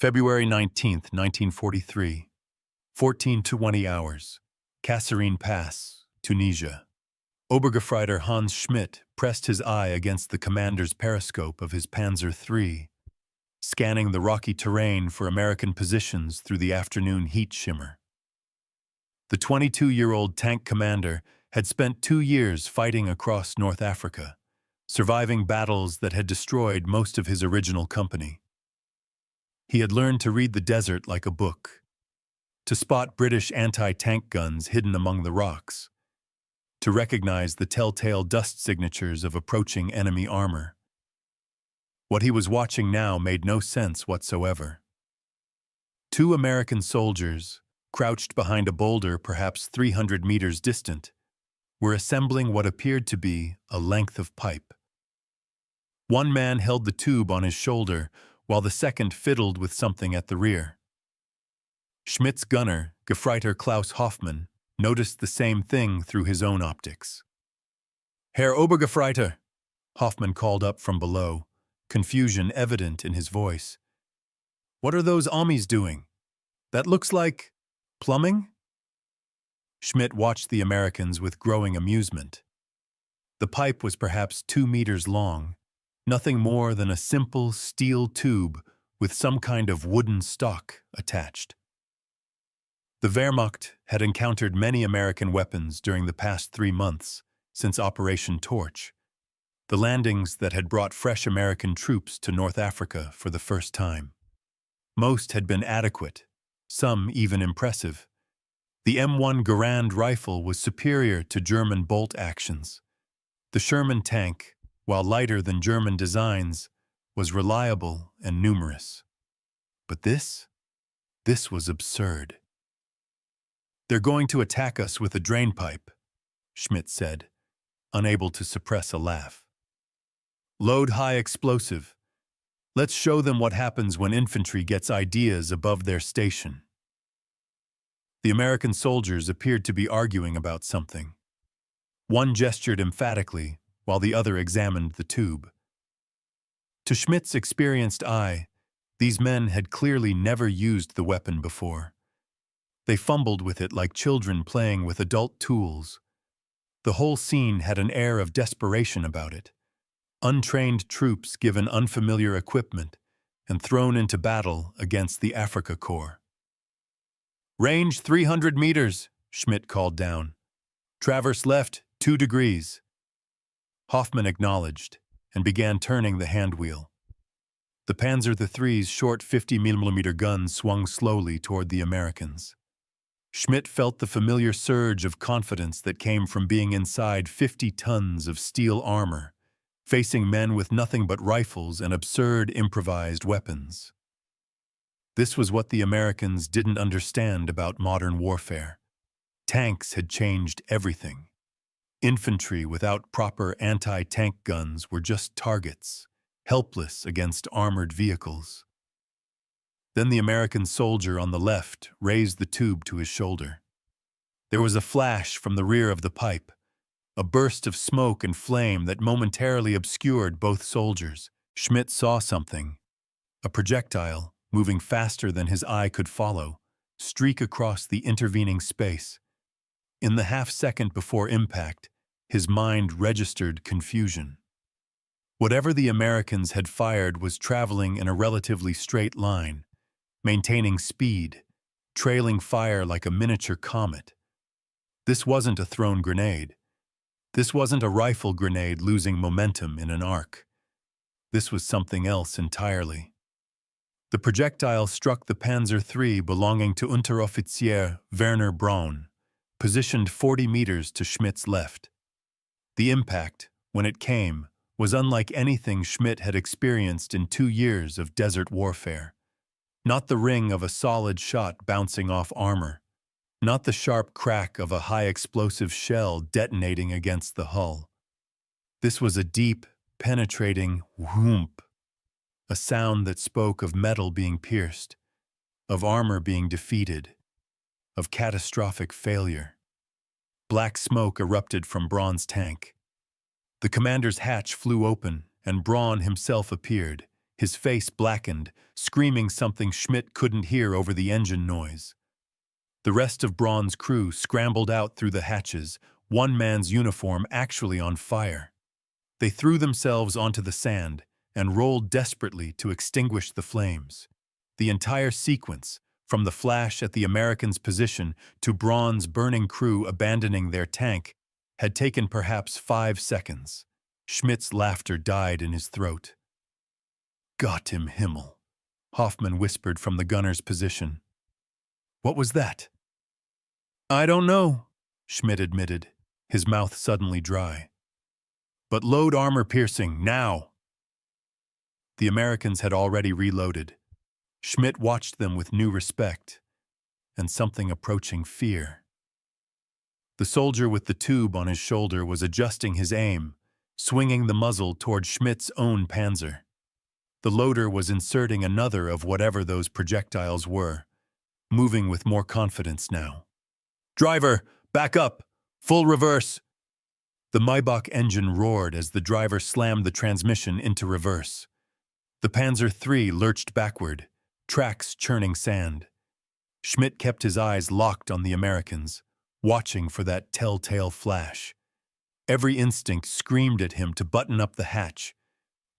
February 19th, 1943, 14:20 hours, Kasserine Pass, Tunisia. Obergefreiter Hans Schmidt pressed his eye against the commander's periscope of his Panzer III, scanning the rocky terrain for American positions through the afternoon heat shimmer. The 22-year-old tank commander had spent 2 years fighting across North Africa, surviving battles that had destroyed most of his original company. He had learned to read the desert like a book, to spot British anti-tank guns hidden among the rocks, to recognize the telltale dust signatures of approaching enemy armor. What he was watching now made no sense whatsoever. 2 American soldiers, crouched behind a boulder perhaps 300 meters distant, were assembling what appeared to be a length of pipe. One man held the tube on his shoulder, while the second fiddled with something at the rear. Schmidt's gunner, Gefreiter Klaus Hoffmann, noticed the same thing through his own optics. "Herr Obergefreiter," Hoffmann called up from below, confusion evident in his voice. "What are those Amis doing? That looks like plumbing?" Schmidt watched the Americans with growing amusement. The pipe was perhaps 2 meters long, nothing more than a simple steel tube with some kind of wooden stock attached. The Wehrmacht had encountered many American weapons during the past 3 months since Operation Torch, the landings that had brought fresh American troops to North Africa for the first time. Most had been adequate, some even impressive. The M1 Garand rifle was superior to German bolt actions. The Sherman tank, while lighter than German designs, was reliable and numerous. But this was absurd. "They're going to attack us with a drainpipe," Schmidt said, unable to suppress a laugh. "Load high explosive. Let's show them what happens when infantry gets ideas above their station." The American soldiers appeared to be arguing about something. One gestured emphatically, while the other examined the tube. To Schmidt's experienced eye, these men had clearly never used the weapon before. They fumbled with it like children playing with adult tools. The whole scene had an air of desperation about it. Untrained troops given unfamiliar equipment and thrown into battle against the Afrika Korps. "Range 300 meters, Schmidt called down. "Traverse left, 2 degrees. Hoffmann acknowledged and began turning the handwheel. The Panzer III's short 50mm gun swung slowly toward the Americans. Schmidt felt the familiar surge of confidence that came from being inside 50 tons of steel armor, facing men with nothing but rifles and absurd improvised weapons. This was what the Americans didn't understand about modern warfare. Tanks had changed everything. Infantry without proper anti-tank guns were just targets, helpless against armored vehicles. Then the American soldier on the left raised the tube to his shoulder. There was a flash from the rear of the pipe, a burst of smoke and flame that momentarily obscured both soldiers. Schmidt saw something, a projectile, moving faster than his eye could follow, streak across the intervening space. In the half-second before impact, his mind registered confusion. Whatever the Americans had fired was traveling in a relatively straight line, maintaining speed, trailing fire like a miniature comet. This wasn't a thrown grenade. This wasn't a rifle grenade losing momentum in an arc. This was something else entirely. The projectile struck the Panzer III belonging to Unteroffizier Werner Braun, positioned 40 meters to Schmidt's left. The impact, when it came, was unlike anything Schmidt had experienced in 2 years of desert warfare. Not the ring of a solid shot bouncing off armor, not the sharp crack of a high-explosive shell detonating against the hull. This was a deep, penetrating whoomp, a sound that spoke of metal being pierced, of armor being defeated, of catastrophic failure. Black smoke erupted from Braun's tank. The commander's hatch flew open, and Braun himself appeared, his face blackened, screaming something Schmidt couldn't hear over the engine noise. The rest of Braun's crew scrambled out through the hatches, one man's uniform actually on fire. They threw themselves onto the sand and rolled desperately to extinguish the flames. The entire sequence, from the flash at the Americans' position to Braun's burning crew abandoning their tank, had taken perhaps 5 seconds. Schmidt's laughter died in his throat. "Gott im Himmel," Hoffman whispered from the gunner's position. "What was that?" "I don't know," Schmidt admitted, his mouth suddenly dry. "But load armor-piercing, now!" The Americans had already reloaded. Schmidt watched them with new respect and something approaching fear. The soldier with the tube on his shoulder was adjusting his aim, swinging the muzzle toward Schmidt's own Panzer. The loader was inserting another of whatever those projectiles were, moving with more confidence now. "Driver, back up! Full reverse!" The Maybach engine roared as the driver slammed the transmission into reverse. The Panzer III lurched backward, tracks churning sand. Schmidt kept his eyes locked on the Americans, watching for that telltale flash. Every instinct screamed at him to button up the hatch,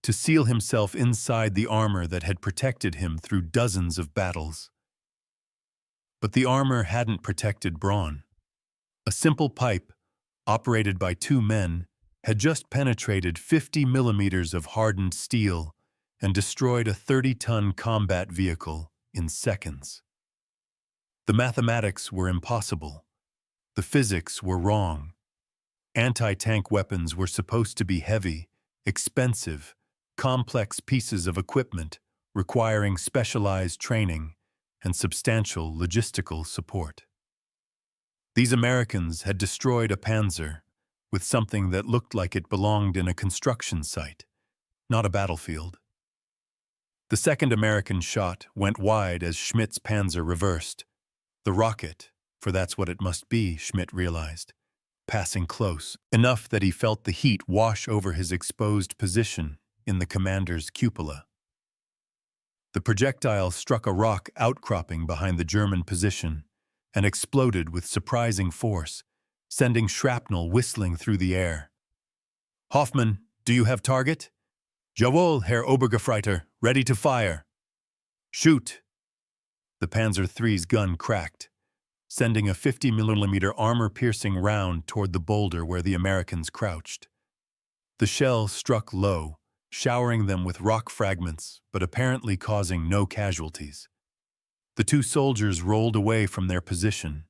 to seal himself inside the armor that had protected him through dozens of battles. But the armor hadn't protected Braun. A simple pipe, operated by 2 men, had just penetrated 50 millimeters of hardened steel and destroyed a 30-ton combat vehicle in seconds. The mathematics were impossible. The physics were wrong. Anti-tank weapons were supposed to be heavy, expensive, complex pieces of equipment requiring specialized training and substantial logistical support. These Americans had destroyed a Panzer with something that looked like it belonged in a construction site, not a battlefield. The second American shot went wide as Schmidt's Panzer reversed. The rocket, for that's what it must be, Schmidt realized, passing close, enough that he felt the heat wash over his exposed position in the commander's cupola. The projectile struck a rock outcropping behind the German position and exploded with surprising force, sending shrapnel whistling through the air. "Hoffman, do you have target?" "Jawohl, Herr Obergefreiter, ready to fire." "Shoot!" The Panzer III's gun cracked, sending a 50mm armor-piercing round toward the boulder where the Americans crouched. The shell struck low, showering them with rock fragments, but apparently causing no casualties. The 2 soldiers rolled away from their position,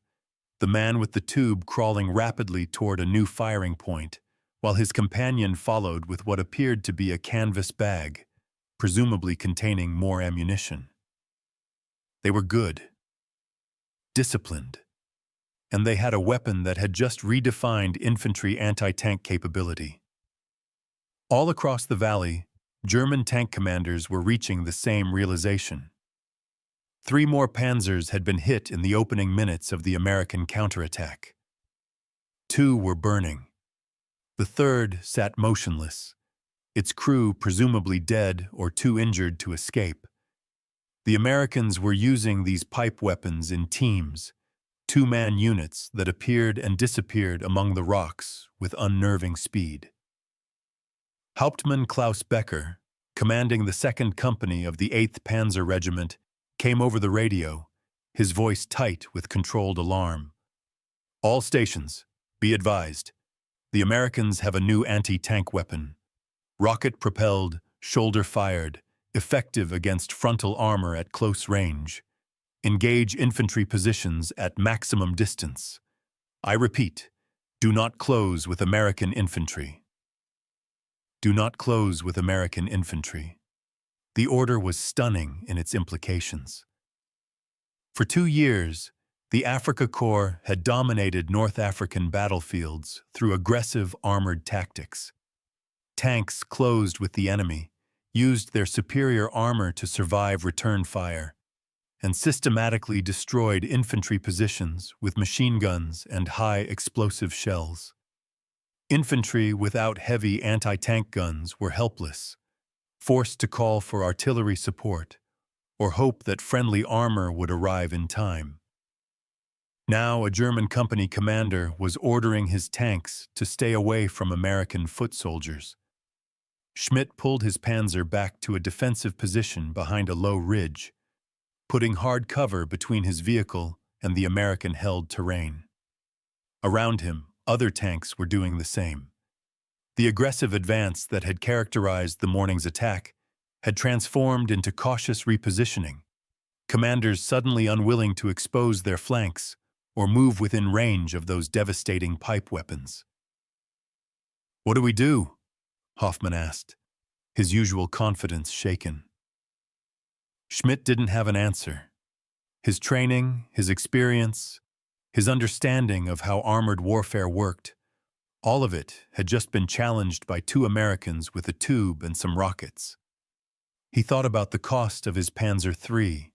the man with the tube crawling rapidly toward a new firing point, while his companion followed with what appeared to be a canvas bag, presumably containing more ammunition. They were good, disciplined, and they had a weapon that had just redefined infantry anti-tank capability. All across the valley, German tank commanders were reaching the same realization. 3 more Panzers had been hit in the opening minutes of the American counterattack. 2 were burning. The third sat motionless, its crew presumably dead or too injured to escape. The Americans were using these pipe weapons in teams, 2-man units that appeared and disappeared among the rocks with unnerving speed. Hauptmann Klaus Becker, commanding the 2nd Company of the 8th Panzer Regiment, came over the radio, his voice tight with controlled alarm. "All stations, be advised. The Americans have a new anti-tank weapon. Rocket-propelled, shoulder-fired, effective against frontal armor at close range. Engage infantry positions at maximum distance. I repeat, do not close with American infantry." Do not close with American infantry. The order was stunning in its implications. For 2 years, the Afrika Korps had dominated North African battlefields through aggressive armored tactics. Tanks closed with the enemy, used their superior armor to survive return fire, and systematically destroyed infantry positions with machine guns and high explosive shells. Infantry without heavy anti-tank guns were helpless. forced to call for artillery support or hope that friendly armor would arrive in time. Now a German company commander was ordering his tanks to stay away from American foot soldiers. Schmidt pulled his Panzer back to a defensive position behind a low ridge, putting hard cover between his vehicle and the American-held terrain. Around him, other tanks were doing the same. The aggressive advance that had characterized the morning's attack had transformed into cautious repositioning, commanders suddenly unwilling to expose their flanks or move within range of those devastating pipe weapons. "What do we do?" Hoffman asked, his usual confidence shaken. Schmidt didn't have an answer. His training, his experience, his understanding of how armored warfare worked, all of it had just been challenged by two Americans with a tube and some rockets. He thought about the cost of his Panzer III,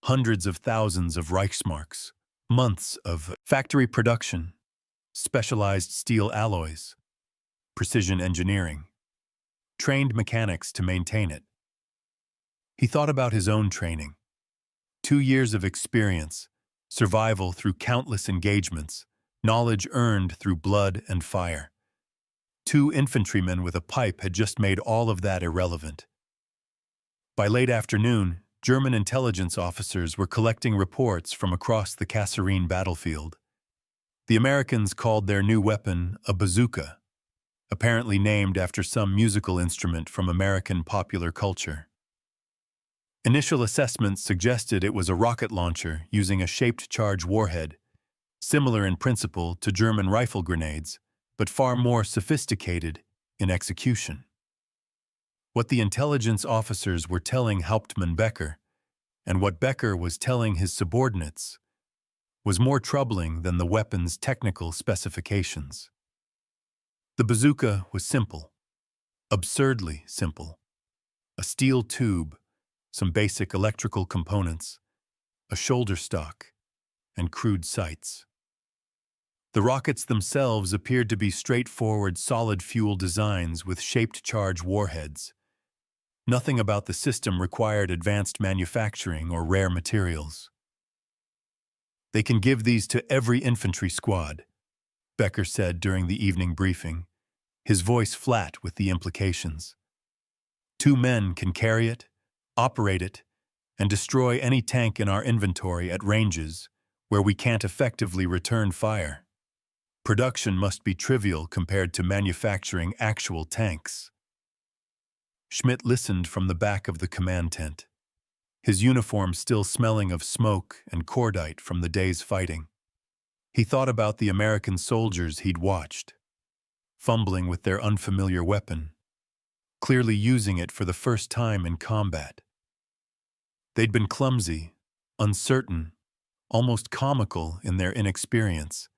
hundreds of thousands of Reichsmarks, months of factory production, specialized steel alloys, precision engineering, trained mechanics to maintain it. He thought about his own training. 2 years of experience, survival through countless engagements, knowledge earned through blood and fire. 2 infantrymen with a pipe had just made all of that irrelevant. By late afternoon, German intelligence officers were collecting reports from across the Kasserine battlefield. The Americans called their new weapon a bazooka, apparently named after some musical instrument from American popular culture. Initial assessments suggested it was a rocket launcher using a shaped charge warhead, similar in principle to German rifle grenades, but far more sophisticated in execution. What the intelligence officers were telling Hauptmann Becker, and what Becker was telling his subordinates, was more troubling than the weapon's technical specifications. The bazooka was simple, absurdly simple. A steel tube, some basic electrical components, a shoulder stock, and crude sights. The rockets themselves appeared to be straightforward solid fuel designs with shaped charge warheads. Nothing about the system required advanced manufacturing or rare materials. "They can give these to every infantry squad," Becker said during the evening briefing, his voice flat with the implications. 2 men can carry it, operate it, and destroy any tank in our inventory at ranges where we can't effectively return fire. Production must be trivial compared to manufacturing actual tanks. Schmidt listened from the back of the command tent, his uniform still smelling of smoke and cordite from the day's fighting. He thought about the American soldiers he'd watched, fumbling with their unfamiliar weapon, clearly using it for the first time in combat. They'd been clumsy, uncertain, almost comical in their inexperience.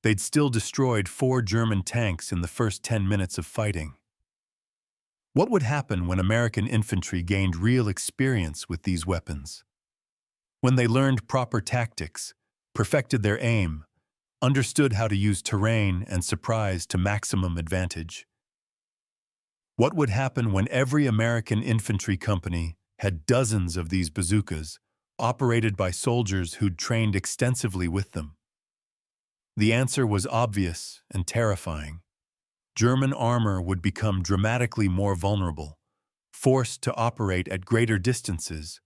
They'd still destroyed 4 German tanks in the first 10 minutes of fighting. What would happen when American infantry gained real experience with these weapons? When they learned proper tactics, perfected their aim, understood how to use terrain and surprise to maximum advantage? What would happen when every American infantry company had dozens of these bazookas, operated by soldiers who'd trained extensively with them? The answer was obvious and terrifying. German armor would become dramatically more vulnerable, forced to operate at greater distances,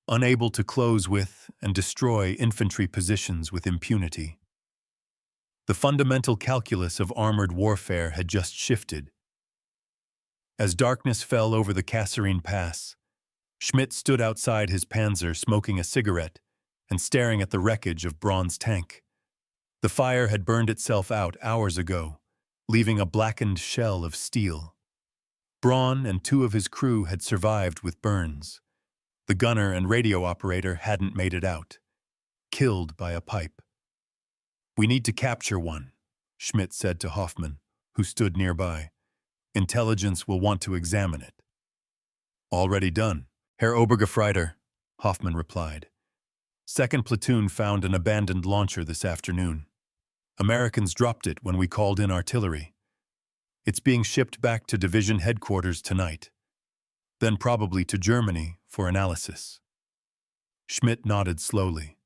unable to close with and destroy infantry positions with impunity. The fundamental calculus of armored warfare had just shifted. As darkness fell over the Kasserine Pass, Schmidt stood outside his Panzer smoking a cigarette and staring at the wreckage of Braun's tank. The fire had burned itself out hours ago, leaving a blackened shell of steel. Braun and 2 of his crew had survived with burns. The gunner and radio operator hadn't made it out, killed by a pipe. "We need to capture one," Schmidt said to Hoffman, who stood nearby. "Intelligence will want to examine it." "Already done, Herr Obergefreiter," Hoffman replied. "2nd Platoon found an abandoned launcher this afternoon. Americans dropped it when we called in artillery. It's being shipped back to division headquarters tonight. then probably to Germany for analysis. Schmidt nodded slowly.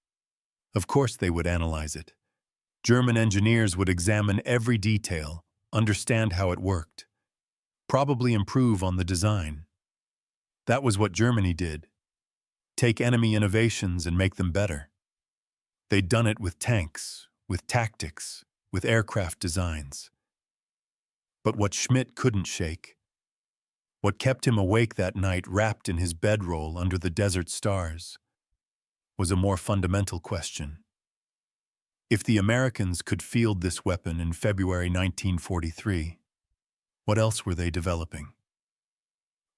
Of course they would analyze it. German engineers would examine every detail, understand how it worked, probably improve on the design. That was what Germany did. Take enemy innovations and make them better. They'd done it with tanks, with tactics, with aircraft designs. But what Schmidt couldn't shake, what kept him awake that night wrapped in his bedroll under the desert stars, was a more fundamental question. If the Americans could field this weapon in February 1943, what else were they developing?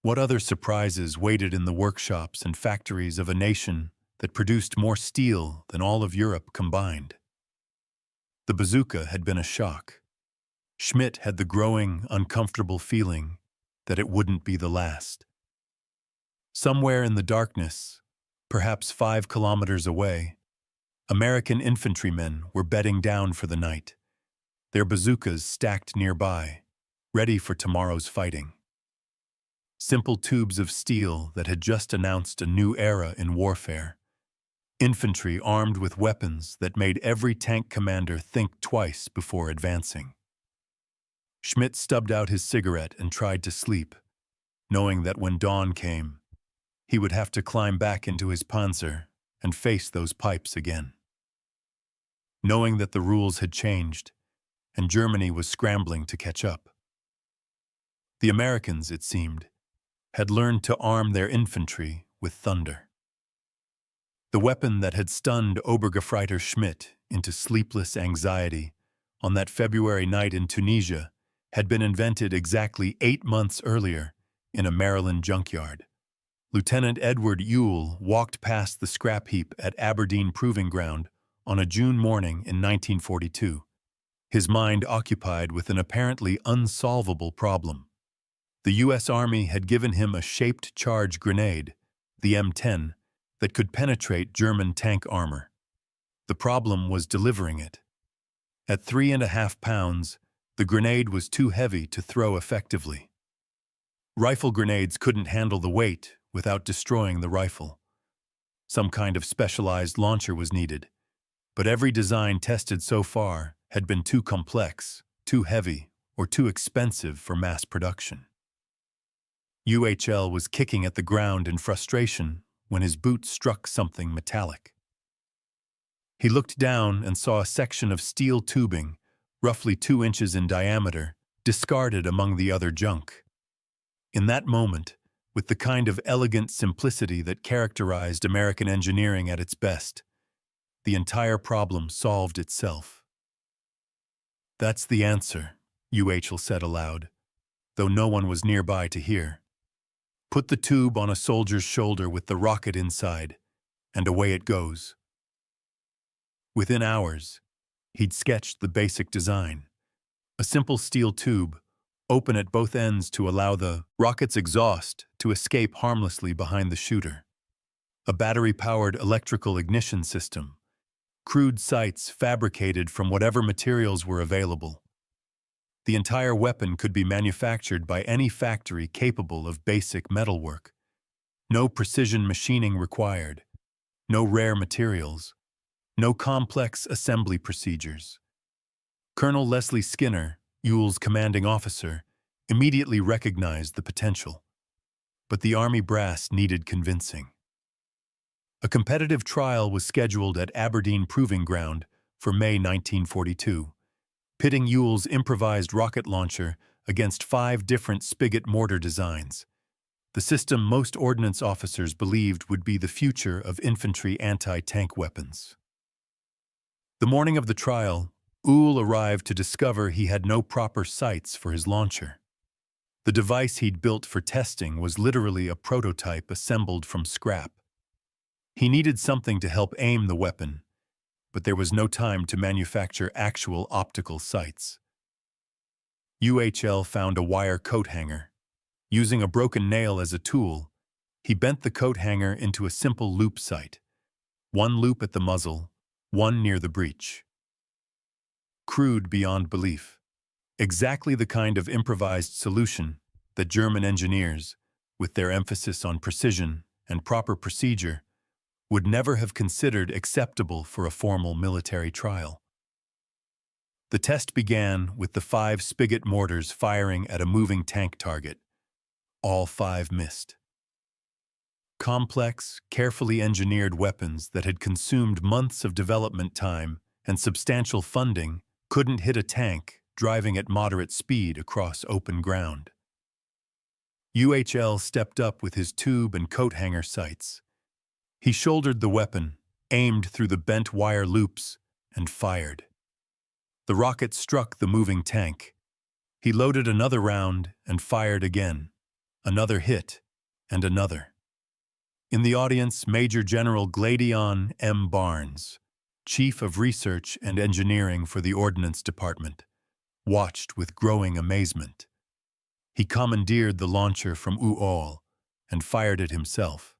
What other surprises waited in the workshops and factories of a nation that produced more steel than all of Europe combined? The bazooka had been a shock. Schmidt had the growing, uncomfortable feeling that it wouldn't be the last. Somewhere in the darkness, perhaps 5 kilometers away, American infantrymen were bedding down for the night, their bazookas stacked nearby, ready for tomorrow's fighting. Simple tubes of steel that had just announced a new era in warfare. Infantry armed with weapons that made every tank commander think twice before advancing. Schmidt stubbed out his cigarette and tried to sleep, knowing that when dawn came, he would have to climb back into his Panzer and face those pipes again. Knowing that the rules had changed, and Germany was scrambling to catch up. The Americans, it seemed, had learned to arm their infantry with thunder. The weapon that had stunned Obergefreiter Schmidt into sleepless anxiety on that February night in Tunisia had been invented exactly 8 months earlier in a Maryland junkyard. Lieutenant Edward Ewell walked past the scrap heap at Aberdeen Proving Ground on a June morning in 1942, his mind occupied with an apparently unsolvable problem. The U.S. Army had given him a shaped charge grenade, the M10, that could penetrate German tank armor. The problem was delivering it. At 3.5 pounds, the grenade was too heavy to throw effectively. Rifle grenades couldn't handle the weight without destroying the rifle. Some kind of specialized launcher was needed, but every design tested so far had been too complex, too heavy, or too expensive for mass production. UHL was kicking at the ground in frustration when his boot struck something metallic. He looked down and saw a section of steel tubing, roughly 2 inches in diameter, discarded among the other junk. In that moment, with the kind of elegant simplicity that characterized American engineering at its best, the entire problem solved itself. "That's the answer," UHL said aloud, though no one was nearby to hear. "Put the tube on a soldier's shoulder with the rocket inside, and away it goes." Within hours, he'd sketched the basic design. A simple steel tube, open at both ends to allow the rocket's exhaust to escape harmlessly behind the shooter. A battery-powered electrical ignition system. Crude sights fabricated from whatever materials were available. The entire weapon could be manufactured by any factory capable of basic metalwork. No precision machining required. No rare materials. No complex assembly procedures. Colonel Leslie Skinner, Ewell's commanding officer, immediately recognized the potential. But the Army brass needed convincing. A competitive trial was scheduled at Aberdeen Proving Ground for May 1942, pitting Ewell's improvised rocket launcher against 5 different spigot mortar designs, the system most ordnance officers believed would be the future of infantry anti-tank weapons. The morning of the trial, Ewell arrived to discover he had no proper sights for his launcher. The device he'd built for testing was literally a prototype assembled from scrap. He needed something to help aim the weapon, but there was no time to manufacture actual optical sights. UHL found a wire coat hanger. Using a broken nail as a tool, he bent the coat hanger into a simple loop sight. 1 loop at the muzzle, 1 near the breech. Crude beyond belief. Exactly the kind of improvised solution that German engineers, with their emphasis on precision and proper procedure, would never have considered acceptable for a formal military trial. The test began with the 5 spigot mortars firing at a moving tank target. All 5 missed. Complex, carefully engineered weapons that had consumed months of development time and substantial funding couldn't hit a tank driving at moderate speed across open ground. UHL stepped up with his tube and coat hanger sights. He shouldered the weapon, aimed through the bent wire loops, and fired. The rocket struck the moving tank. He loaded another round and fired again. Another hit, and another. In the audience, Major General Gladion M. Barnes, Chief of Research and Engineering for the Ordnance Department, watched with growing amazement. He commandeered the launcher from UOL and fired it himself.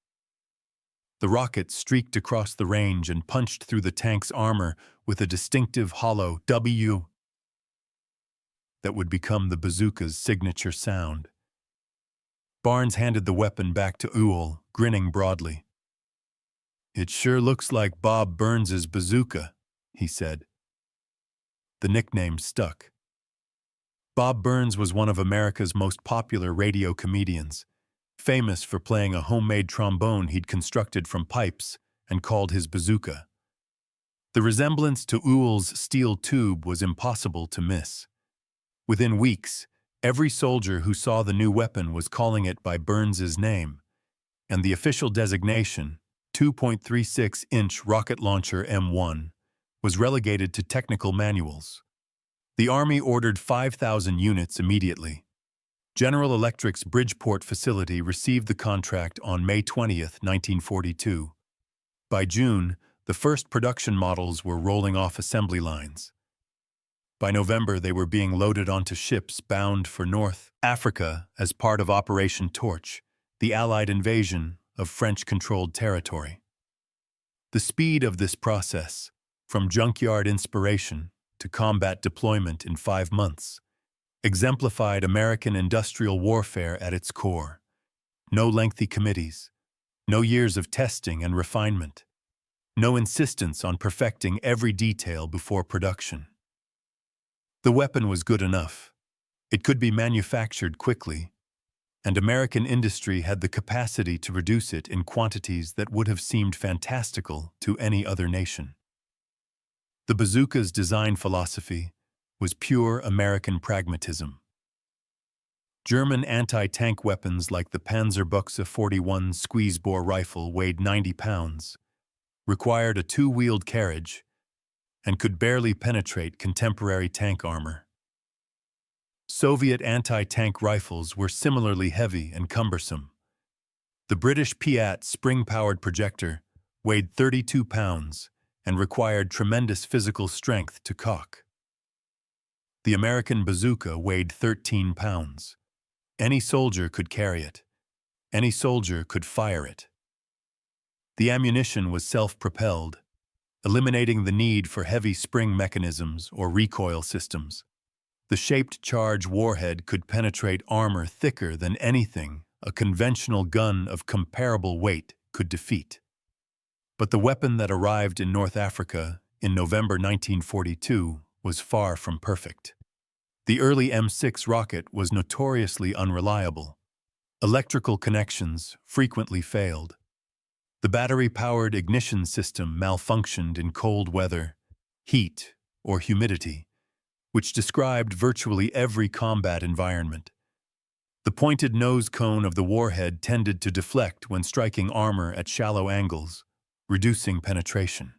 The rocket streaked across the range and punched through the tank's armor with a distinctive hollow W that would become the bazooka's signature sound. Barnes handed the weapon back to UOL, grinning broadly. "It sure looks like Bob Burns's bazooka," he said. The nickname stuck. Bob Burns was one of America's most popular radio comedians, famous for playing a homemade trombone he'd constructed from pipes and called his bazooka. The resemblance to UOL's steel tube was impossible to miss. Within weeks, every soldier who saw the new weapon was calling it by Burns's name, and the official designation, 2.36-inch rocket launcher M1, was relegated to technical manuals. The Army ordered 5,000 units immediately. General Electric's Bridgeport facility received the contract on May 20, 1942. By June, the first production models were rolling off assembly lines. By November, they were being loaded onto ships bound for North Africa as part of Operation Torch, the Allied invasion of French-controlled territory. The speed of this process, from junkyard inspiration to combat deployment in 5 months, exemplified American industrial warfare at its core. No lengthy committees, no years of testing and refinement, no insistence on perfecting every detail before production. The weapon was good enough. It could be manufactured quickly, and American industry had the capacity to produce it in quantities that would have seemed fantastical to any other nation. The bazooka's design philosophy was pure American pragmatism. German anti-tank weapons like the Panzer 41 squeeze-bore rifle weighed 90 pounds, required a 2-wheeled carriage, and could barely penetrate contemporary tank armor. Soviet anti-tank rifles were similarly heavy and cumbersome. The British Piat spring-powered projector weighed 32 pounds and required tremendous physical strength to cock. The American bazooka weighed 13 pounds. Any soldier could carry it. Any soldier could fire it. The ammunition was self-propelled, eliminating the need for heavy spring mechanisms or recoil systems. The shaped charge warhead could penetrate armor thicker than anything a conventional gun of comparable weight could defeat. But the weapon that arrived in North Africa in November 1942 was far from perfect. The early M6 rocket was notoriously unreliable. Electrical connections frequently failed. The battery-powered ignition system malfunctioned in cold weather, heat, or humidity, which described virtually every combat environment. The pointed nose cone of the warhead tended to deflect when striking armor at shallow angles, reducing penetration.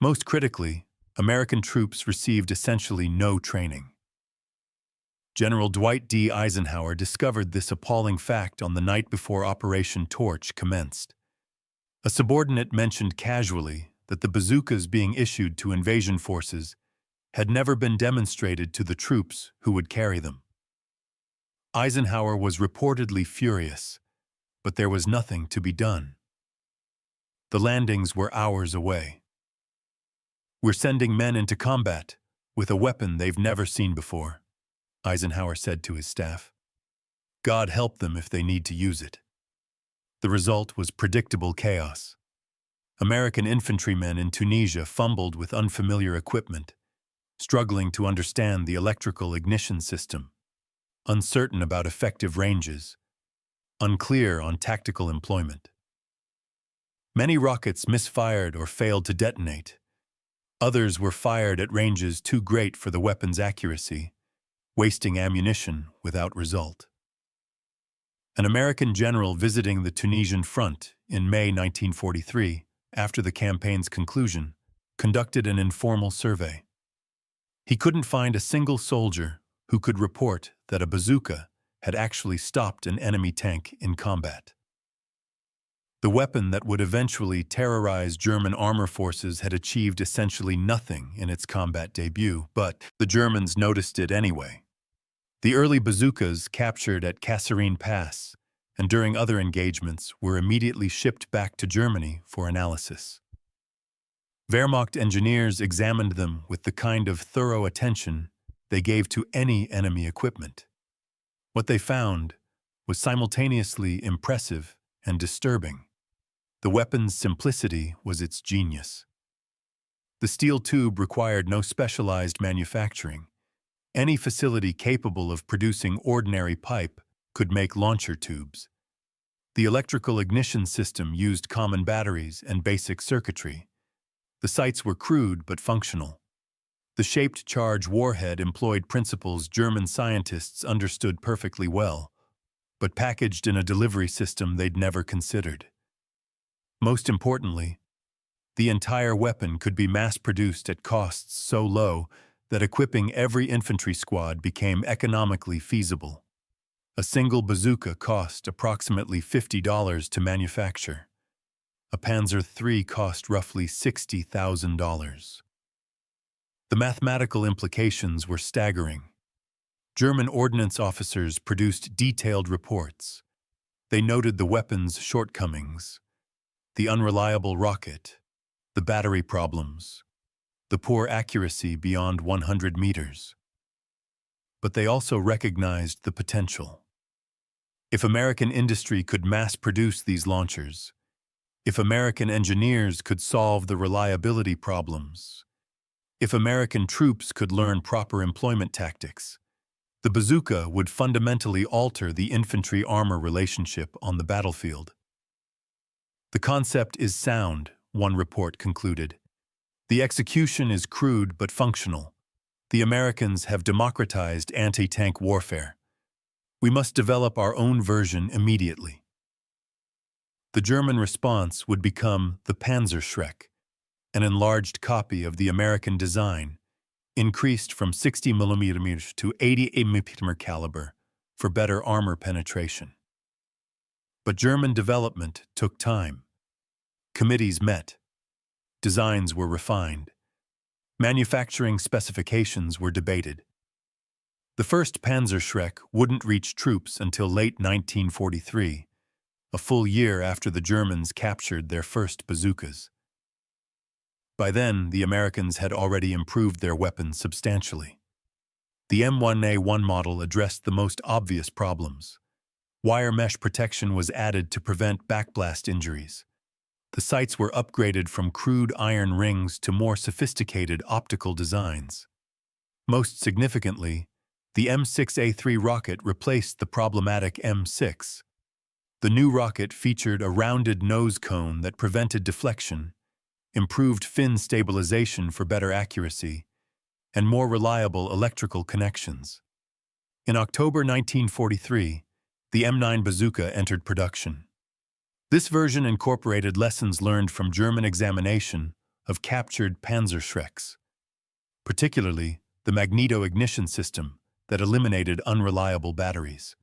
Most critically, American troops received essentially no training. General Dwight D. Eisenhower discovered this appalling fact on the night before Operation Torch commenced. A subordinate mentioned casually that the bazookas being issued to invasion forces had never been demonstrated to the troops who would carry them. Eisenhower was reportedly furious, but there was nothing to be done. The landings were hours away. "We're sending men into combat with a weapon they've never seen before," Eisenhower said to his staff. God help them if they need to use it. The result was predictable chaos. American infantrymen in Tunisia fumbled with unfamiliar equipment, struggling to understand the electrical ignition system, uncertain about effective ranges, unclear on tactical employment. Many rockets misfired or failed to detonate. Others were fired at ranges too great for the weapon's accuracy, wasting ammunition without result. An American general visiting the Tunisian front in May 1943, after the campaign's conclusion, conducted an informal survey. He couldn't find a single soldier who could report that a bazooka had actually stopped an enemy tank in combat. The weapon that would eventually terrorize German armor forces had achieved essentially nothing in its combat debut, but the Germans noticed it anyway. The early bazookas captured at Kasserine Pass and during other engagements were immediately shipped back to Germany for analysis. Wehrmacht engineers examined them with the kind of thorough attention they gave to any enemy equipment. What they found was simultaneously impressive and disturbing. The weapon's simplicity was its genius. The steel tube required no specialized manufacturing. Any facility capable of producing ordinary pipe could make launcher tubes. The electrical ignition system used common batteries and basic circuitry. The sights were crude but functional. The shaped charge warhead employed principles German scientists understood perfectly well, but packaged in a delivery system they'd never considered. Most importantly, the entire weapon could be mass-produced at costs so low that equipping every infantry squad became economically feasible. A single bazooka cost approximately $50 to manufacture. A Panzer III cost roughly $60,000. The mathematical implications were staggering. German ordnance officers produced detailed reports. They noted the weapon's shortcomings, the unreliable rocket, the battery problems, the poor accuracy beyond 100 meters. But they also recognized the potential. If American industry could mass-produce these launchers, if American engineers could solve the reliability problems, if American troops could learn proper employment tactics, the bazooka would fundamentally alter the infantry-armor relationship on the battlefield. The concept is sound, one report concluded. The execution is crude but functional. The Americans have democratized anti-tank warfare. We must develop our own version immediately. The German response would become the Panzers, an enlarged copy of the American design, increased from 60 mm to 88 mm caliber for better armor penetration. But German development took time. Committees met. Designs were refined. Manufacturing specifications were debated. The first Panzerschreck wouldn't reach troops until late 1943, a full year after the Germans captured their first bazookas. By then, the Americans had already improved their weapons substantially. The M1A1 model addressed the most obvious problems. Wire mesh protection was added to prevent backblast injuries. The sights were upgraded from crude iron rings to more sophisticated optical designs. Most significantly, the M6A3 rocket replaced the problematic M6. The new rocket featured a rounded nose cone that prevented deflection, improved fin stabilization for better accuracy, and more reliable electrical connections. In October 1943, the M9 Bazooka entered production. This version incorporated lessons learned from German examination of captured Panzerschrecks, particularly the magneto-ignition system that eliminated unreliable batteries.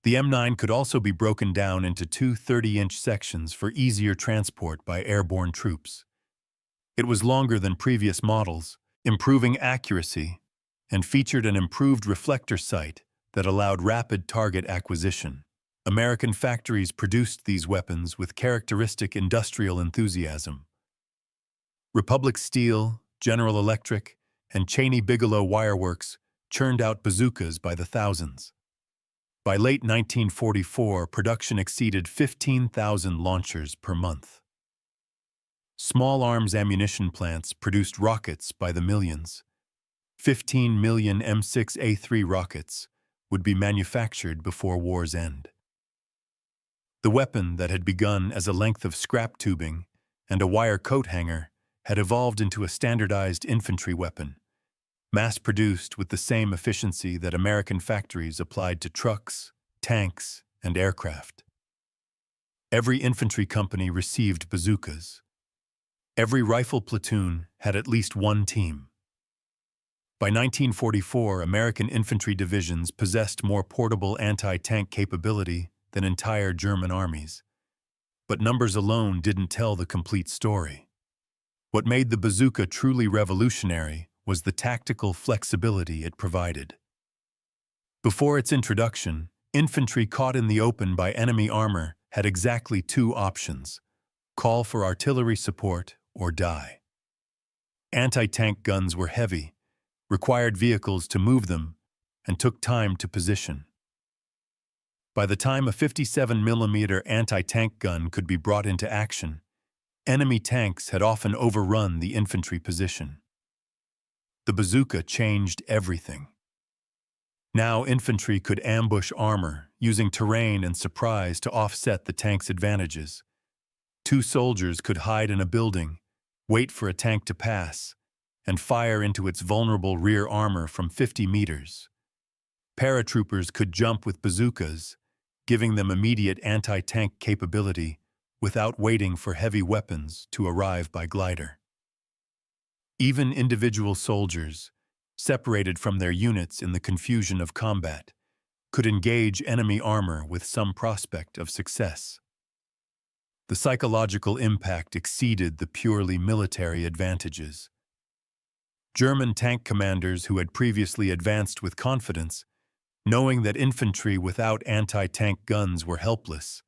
The M9 could also be broken down into two 30-inch sections for easier transport by airborne troops. It was longer than previous models, improving accuracy, and featured an improved reflector sight that allowed rapid target acquisition. American factories produced these weapons with characteristic industrial enthusiasm. Republic Steel, General Electric, and Cheney Bigelow Wireworks churned out bazookas by the thousands. By late 1944, production exceeded 15,000 launchers per month. Small arms ammunition plants produced rockets by the millions. 15 million M6A3 rockets would be manufactured before war's end. The weapon that had begun as a length of scrap tubing and a wire coat hanger had evolved into a standardized infantry weapon, mass-produced with the same efficiency that American factories applied to trucks, tanks, and aircraft. Every infantry company received bazookas. Every rifle platoon had at least one team. By 1944, American infantry divisions possessed more portable anti-tank capability than entire German armies. But numbers alone didn't tell the complete story. What made the bazooka truly revolutionary was the tactical flexibility it provided. Before its introduction, infantry caught in the open by enemy armor had exactly two options: call for artillery support or die. Anti-tank guns were heavy, required vehicles to move them, and took time to position. By the time a 57mm anti-tank gun could be brought into action, enemy tanks had often overrun the infantry position. The bazooka changed everything. Now infantry could ambush armor, using terrain and surprise to offset the tank's advantages. Two soldiers could hide in a building, wait for a tank to pass, and fire into its vulnerable rear armor from 50 meters. Paratroopers could jump with bazookas, giving them immediate anti-tank capability without waiting for heavy weapons to arrive by glider. Even individual soldiers, separated from their units in the confusion of combat, could engage enemy armor with some prospect of success. The psychological impact exceeded the purely military advantages. German tank commanders who had previously advanced with confidence, knowing that infantry without anti-tank guns were helpless,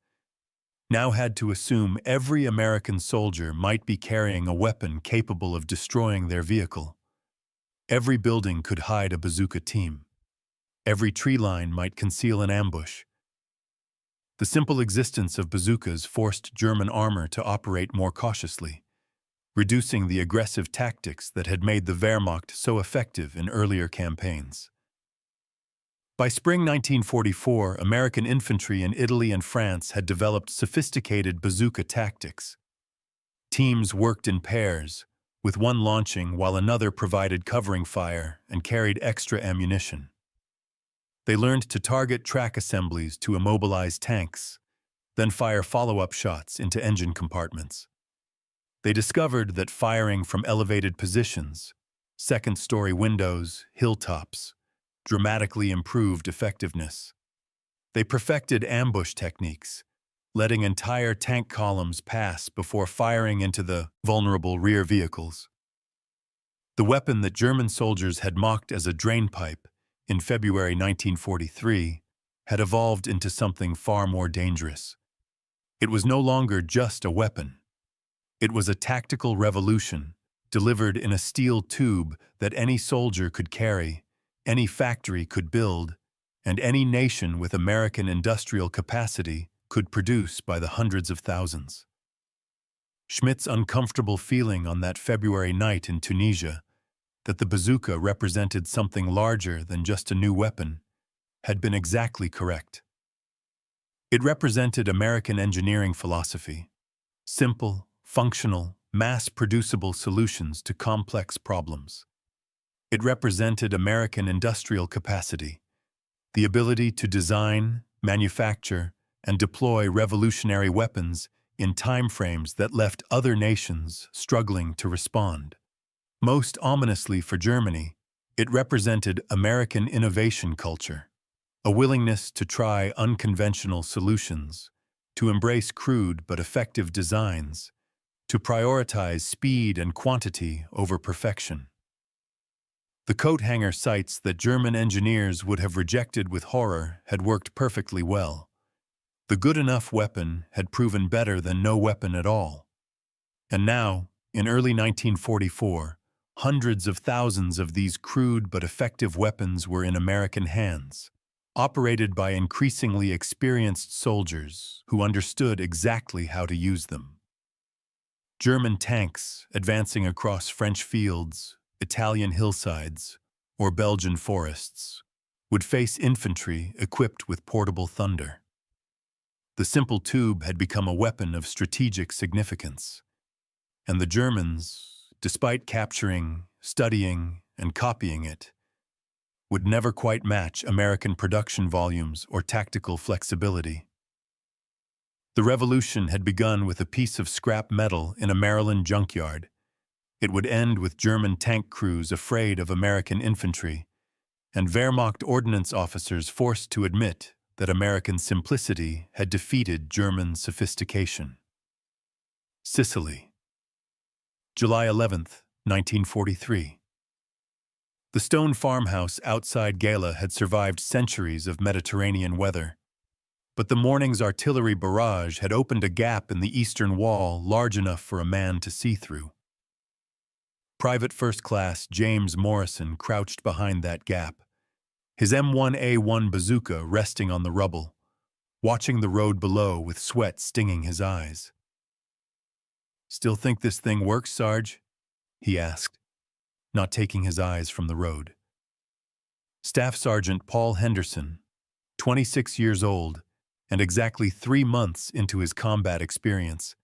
now had to assume every American soldier might be carrying a weapon capable of destroying their vehicle. Every building could hide a bazooka team. Every tree line might conceal an ambush. The simple existence of bazookas forced German armor to operate more cautiously, reducing the aggressive tactics that had made the Wehrmacht so effective in earlier campaigns. By spring 1944, American infantry in Italy and France had developed sophisticated bazooka tactics. Teams worked in pairs, with one launching while another provided covering fire and carried extra ammunition. They learned to target track assemblies to immobilize tanks, then fire follow-up shots into engine compartments. They discovered that firing from elevated positions, second-story windows, hilltops, dramatically improved effectiveness. They perfected ambush techniques, letting entire tank columns pass before firing into the vulnerable rear vehicles. The weapon that German soldiers had mocked as a drainpipe in February 1943 had evolved into something far more dangerous. It was no longer just a weapon. It was a tactical revolution, delivered in a steel tube that any soldier could carry, any factory could build, and any nation with American industrial capacity could produce by the hundreds of thousands. Schmidt's uncomfortable feeling on that February night in Tunisia, that the bazooka represented something larger than just a new weapon, had been exactly correct. It represented American engineering philosophy: simple, functional, mass-producible solutions to complex problems. It represented American industrial capacity, the ability to design, manufacture, and deploy revolutionary weapons in timeframes that left other nations struggling to respond. Most ominously for Germany, it represented American innovation culture, a willingness to try unconventional solutions, to embrace crude but effective designs, to prioritize speed and quantity over perfection. The coat hanger sights that German engineers would have rejected with horror had worked perfectly well. The good enough weapon had proven better than no weapon at all. And now, in early 1944, hundreds of thousands of these crude but effective weapons were in American hands. operated by increasingly experienced soldiers who understood exactly how to use them. German tanks advancing across French fields, Italian hillsides, or Belgian forests would face infantry equipped with portable thunder. The simple tube had become a weapon of strategic significance, and the Germans, despite capturing, studying, and copying it, would never quite match American production volumes or tactical flexibility. The revolution had begun with a piece of scrap metal in a Maryland junkyard. It would end with German tank crews afraid of American infantry, and Wehrmacht ordnance officers forced to admit that American simplicity had defeated German sophistication. Sicily, July 11th, 1943. The stone farmhouse outside Gela had survived centuries of Mediterranean weather, but the morning's artillery barrage had opened a gap in the eastern wall large enough for a man to see through. Private First Class James Morrison crouched behind that gap, his M1 Bazooka resting on the rubble, watching the road below with sweat stinging his eyes. "Still think this thing works, Sarge?" he asked, not taking his eyes from the road. Staff Sergeant Paul Henderson, 26 years old and exactly 3 months into his combat experience,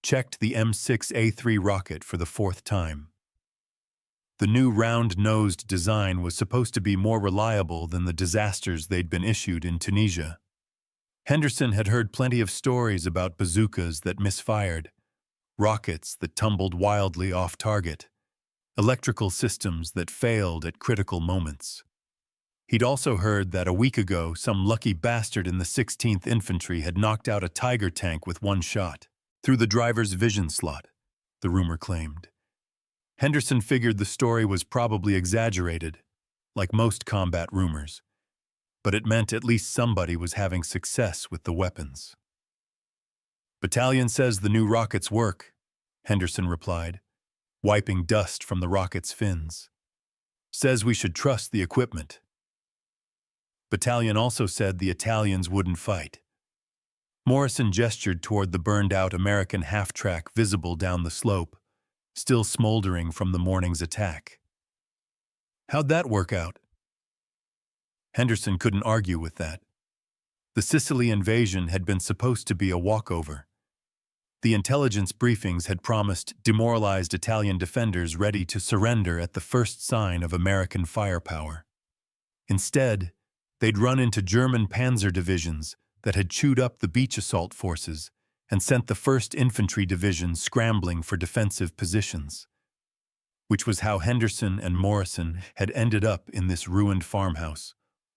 checked the M6A3 rocket for the 4th time. The new round-nosed design was supposed to be more reliable than the disasters they'd been issued in Tunisia. Henderson had heard plenty of stories about bazookas that misfired, rockets that tumbled wildly off target, electrical systems that failed at critical moments. He'd also heard that a week ago some lucky bastard in the 16th Infantry had knocked out a Tiger tank with one shot, through the driver's vision slot, the rumor claimed. Henderson figured the story was probably exaggerated, like most combat rumors, but it meant at least somebody was having success with the weapons. "Battalion says the new rockets work," Henderson replied, wiping dust from the rocket's fins. "Says we should trust the equipment." Battalion also said the Italians wouldn't fight. Morrison gestured toward the burned-out American half-track visible down the slope, still smoldering from the morning's attack. "How'd that work out?" Henderson couldn't argue with that. The Sicily invasion had been supposed to be a walkover. The intelligence briefings had promised demoralized Italian defenders ready to surrender at the first sign of American firepower. Instead, they'd run into German Panzer divisions that had chewed up the beach assault forces and sent the 1st Infantry Division scrambling for defensive positions, which was how Henderson and Morrison had ended up in this ruined farmhouse,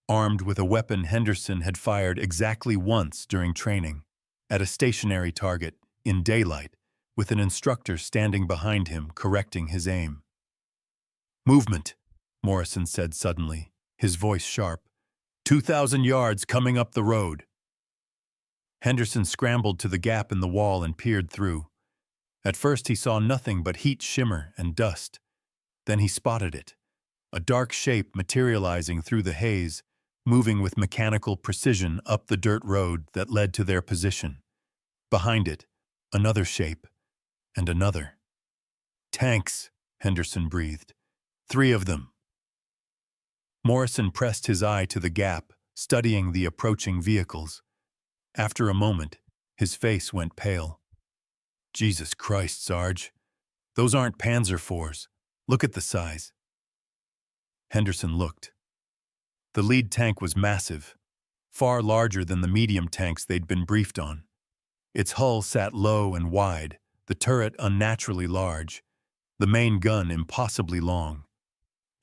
armed with a weapon Henderson had fired exactly once during training, at a stationary target, in daylight, with an instructor standing behind him correcting his aim. "Movement," Morrison said suddenly, his voice sharp. 2,000 yards coming up the road." Henderson scrambled to the gap in the wall and peered through. At first he saw nothing but heat shimmer and dust. Then he spotted it, a dark shape materializing through the haze, moving with mechanical precision up the dirt road that led to their position. Behind it, another shape, and another. "Tanks," Henderson breathed. 3 of them. Morrison pressed his eye to the gap, studying the approaching vehicles. After a moment, his face went pale. "Jesus Christ, Sarge. Those aren't Panzer IVs. Look at the size." Henderson looked. The lead tank was massive, far larger than the medium tanks they'd been briefed on. Its hull sat low and wide, the turret unnaturally large, the main gun impossibly long.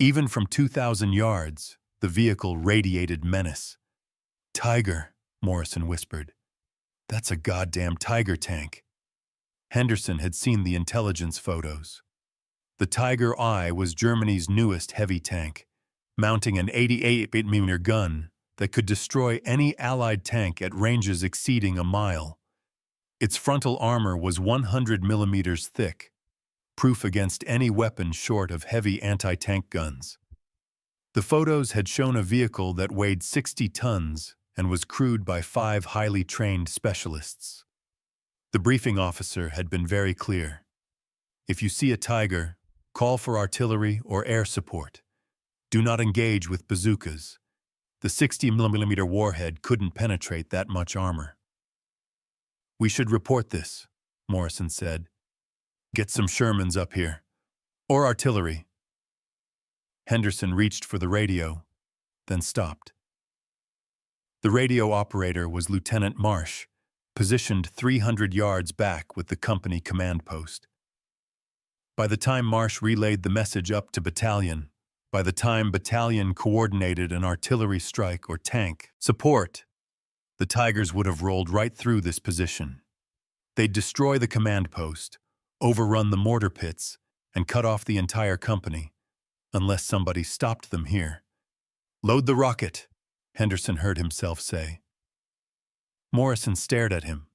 Even from 2,000 yards, the vehicle radiated menace. "Tiger," Morrison whispered. "That's a goddamn Tiger tank." Henderson had seen the intelligence photos. The Tiger I was Germany's newest heavy tank, mounting an 88mm gun that could destroy any Allied tank at ranges exceeding a mile. Its frontal armor was 100mm thick, proof against any weapon short of heavy anti-tank guns. The photos had shown a vehicle that weighed 60 tons and was crewed by 5 highly trained specialists. The briefing officer had been very clear. If you see a Tiger, call for artillery or air support. Do not engage with bazookas. The 60mm warhead couldn't penetrate that much armor. We should report this, Morrison said. Get some Shermans up here. Or artillery. Henderson reached for the radio, then stopped. The radio operator was Lieutenant Marsh, positioned 300 yards back with the company command post. By the time Marsh relayed the message up to battalion, by the time battalion coordinated an artillery strike or tank support, the Tigers would have rolled right through this position. They'd destroy the command post, overrun the mortar pits, and cut off the entire company, unless somebody stopped them here. Load the rocket, Henderson heard himself say. Morrison stared at him.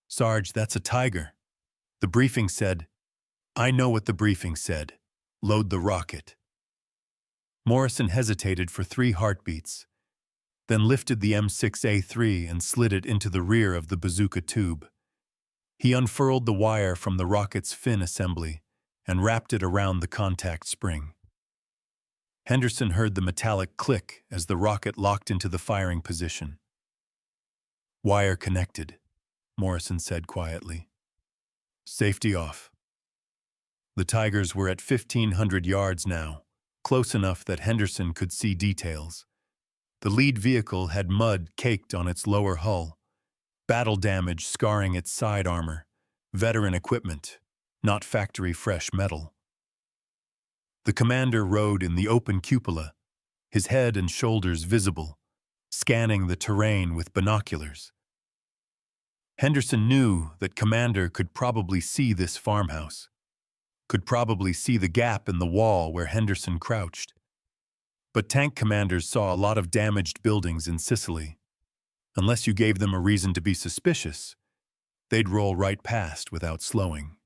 Sarge, that's a Tiger. The briefing said, I know what the briefing said. Load the rocket. Morrison hesitated for 3 heartbeats, then lifted the M6A3 and slid it into the rear of the bazooka tube. He unfurled the wire from the rocket's fin assembly and wrapped it around the contact spring. Henderson heard the metallic click as the rocket locked into the firing position. Wire connected, Morrison said quietly. Safety off. The Tigers were at 1,500 yards now, close enough that Henderson could see details. The lead vehicle had mud caked on its lower hull, battle damage scarring its side armor, veteran equipment, not factory-fresh metal. The commander rode in the open cupola, his head and shoulders visible, scanning the terrain with binoculars. Henderson knew that Commander could probably see this farmhouse, could probably see the gap in the wall where Henderson crouched. But tank commanders saw a lot of damaged buildings in Sicily. Unless you gave them a reason to be suspicious, they'd roll right past without slowing.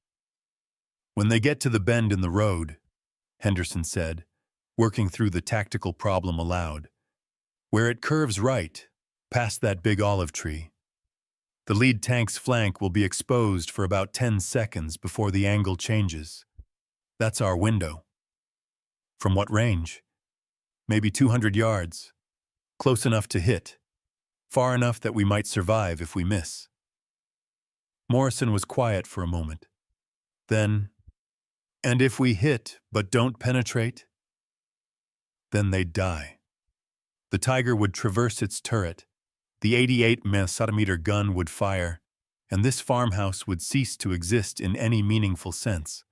When they get to the bend in the road, Henderson said, working through the tactical problem aloud, where it curves right, past that big olive tree, the lead tank's flank will be exposed for about 10 seconds before the angle changes. That's our window. From what range? Maybe 200 yards. Close enough to hit. Far enough that we might survive if we miss. Morrison was quiet for a moment. Then, and if we hit but don't penetrate? Then they'd die. The Tiger would traverse its turret, the 88mm gun would fire, and this farmhouse would cease to exist in any meaningful sense.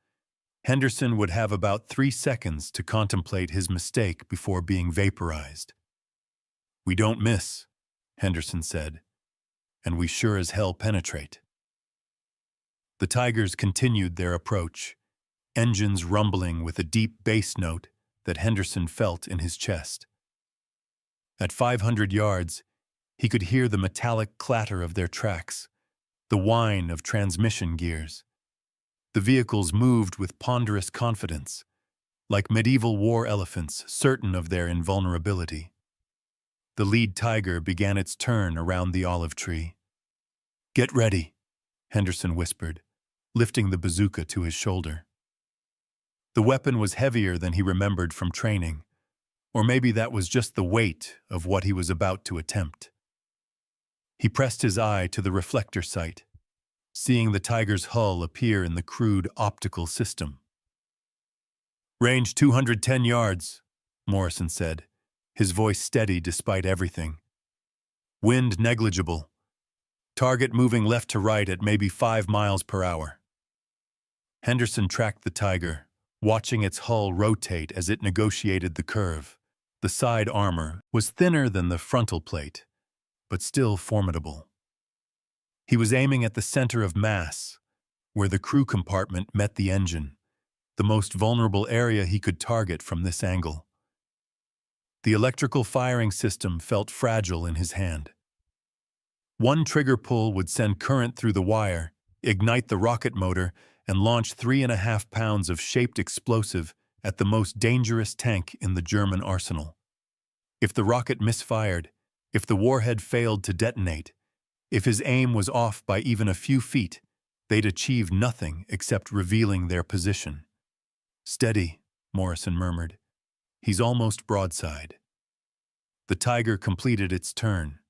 Henderson would have about 3 seconds to contemplate his mistake before being vaporized. We don't miss, Henderson said, and we sure as hell penetrate. The Tigers continued their approach, engines rumbling with a deep bass note that Henderson felt in his chest. At 500 yards, he could hear the metallic clatter of their tracks, the whine of transmission gears. The vehicles moved with ponderous confidence, like medieval war elephants certain of their invulnerability. The lead Tiger began its turn around the olive tree. Get ready, Henderson whispered, lifting the bazooka to his shoulder. The weapon was heavier than he remembered from training, or maybe that was just the weight of what he was about to attempt. He pressed his eye to the reflector sight, seeing the Tiger's hull appear in the crude optical system. Range 210 yards, Morrison said, his voice steady despite everything. Wind negligible. Target moving left to right at maybe 5 miles per hour. Henderson tracked the Tiger, watching its hull rotate as it negotiated the curve. The side armor was thinner than the frontal plate, but still formidable. He was aiming at the center of mass, where the crew compartment met the engine, the most vulnerable area he could target from this angle. The electrical firing system felt fragile in his hand. One trigger pull would send current through the wire, ignite the rocket motor, and launch 3.5 pounds of shaped explosive at the most dangerous tank in the German arsenal. If the rocket misfired, if the warhead failed to detonate, if his aim was off by even a few feet, they'd achieve nothing except revealing their position. "Steady," Morrison murmured. "He's almost broadside." The Tiger completed its turn.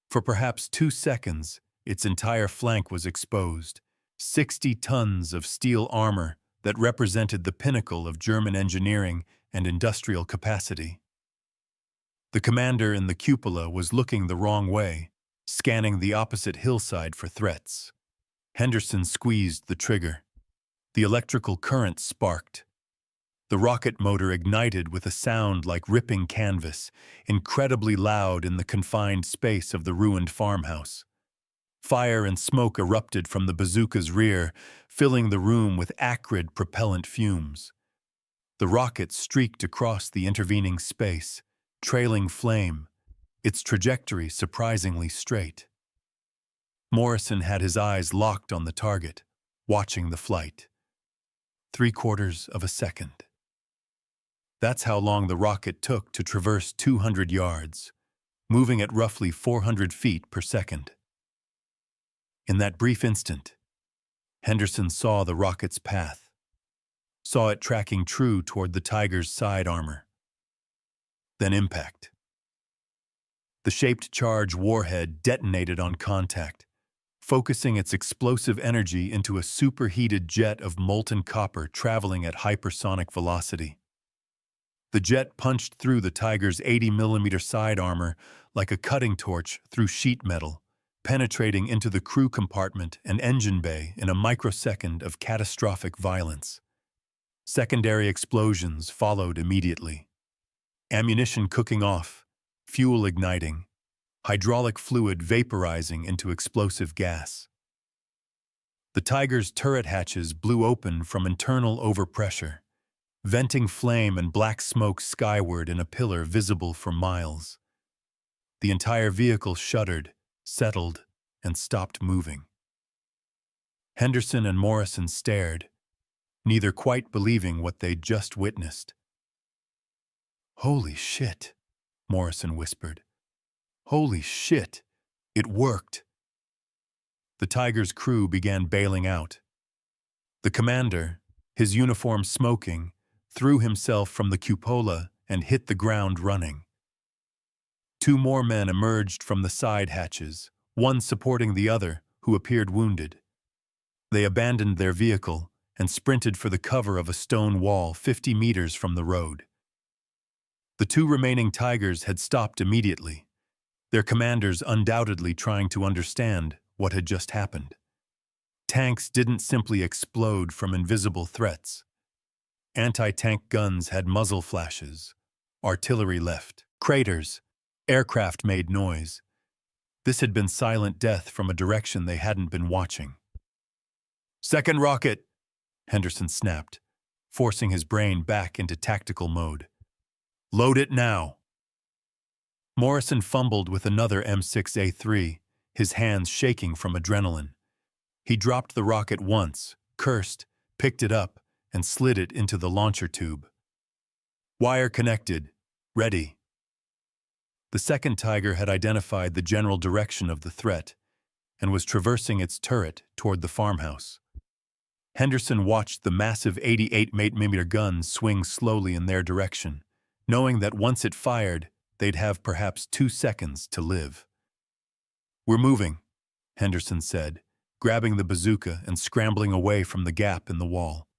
For perhaps 2 seconds, its entire flank was exposed, 60 tons of steel armor that represented the pinnacle of German engineering and industrial capacity. The commander in the cupola was looking the wrong way, scanning the opposite hillside for threats. Henderson squeezed the trigger. The electrical current sparked. The rocket motor ignited with a sound like ripping canvas, incredibly loud in the confined space of the ruined farmhouse. Fire and smoke erupted from the bazooka's rear, filling the room with acrid propellant fumes. The rocket streaked across the intervening space, trailing flame, its trajectory surprisingly straight. Morrison had his eyes locked on the target, watching the flight. 3/4 of a second. That's how long the rocket took to traverse 200 yards, moving at roughly 400 feet per second. In that brief instant, Henderson saw the rocket's path, saw it tracking true toward the Tiger's side armor. Then impact. The shaped charge warhead detonated on contact, focusing its explosive energy into a superheated jet of molten copper traveling at hypersonic velocity. The jet punched through the Tiger's 80mm side armor like a cutting torch through sheet metal, penetrating into the crew compartment and engine bay in a microsecond of catastrophic violence. Secondary explosions followed immediately. Ammunition cooking off, fuel igniting, hydraulic fluid vaporizing into explosive gas. The Tiger's turret hatches blew open from internal overpressure, venting flame and black smoke skyward in a pillar visible for miles. The entire vehicle shuddered, settled, and stopped moving. Henderson and Morrison stared, neither quite believing what they'd just witnessed. "Holy shit," Morrison whispered. "Holy shit, it worked." The Tiger's crew began bailing out. The commander, his uniform smoking, threw himself from the cupola and hit the ground running. 2 more men emerged from the side hatches, one supporting the other, who appeared wounded. They abandoned their vehicle and sprinted for the cover of a stone wall 50 meters from the road. The 2 remaining Tigers had stopped immediately, their commanders undoubtedly trying to understand what had just happened. Tanks didn't simply explode from invisible threats. Anti-tank guns had muzzle flashes, artillery left, craters, aircraft made noise. This had been silent death from a direction they hadn't been watching. "Second rocket," Henderson snapped, forcing his brain back into tactical mode. "Load it now." Morrison fumbled with another M6A3, his hands shaking from adrenaline. He dropped the rocket once, cursed, picked it up, and slid it into the launcher tube. "Wire connected. Ready." The second Tiger had identified the general direction of the threat and was traversing its turret toward the farmhouse. Henderson watched the massive 88mm gun swing slowly in their direction, knowing that once it fired, they'd have perhaps 2 seconds to live. "We're moving," Henderson said, grabbing the bazooka and scrambling away from the gap in the wall.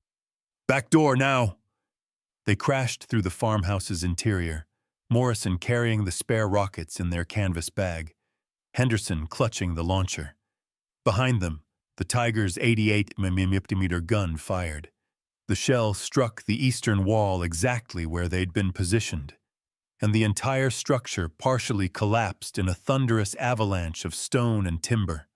"Back door now!" They crashed through the farmhouse's interior, Morrison carrying the spare rockets in their canvas bag, Henderson clutching the launcher. Behind them, the Tiger's 88mm gun fired. The shell struck the eastern wall exactly where they'd been positioned, and the entire structure partially collapsed in a thunderous avalanche of stone and timber.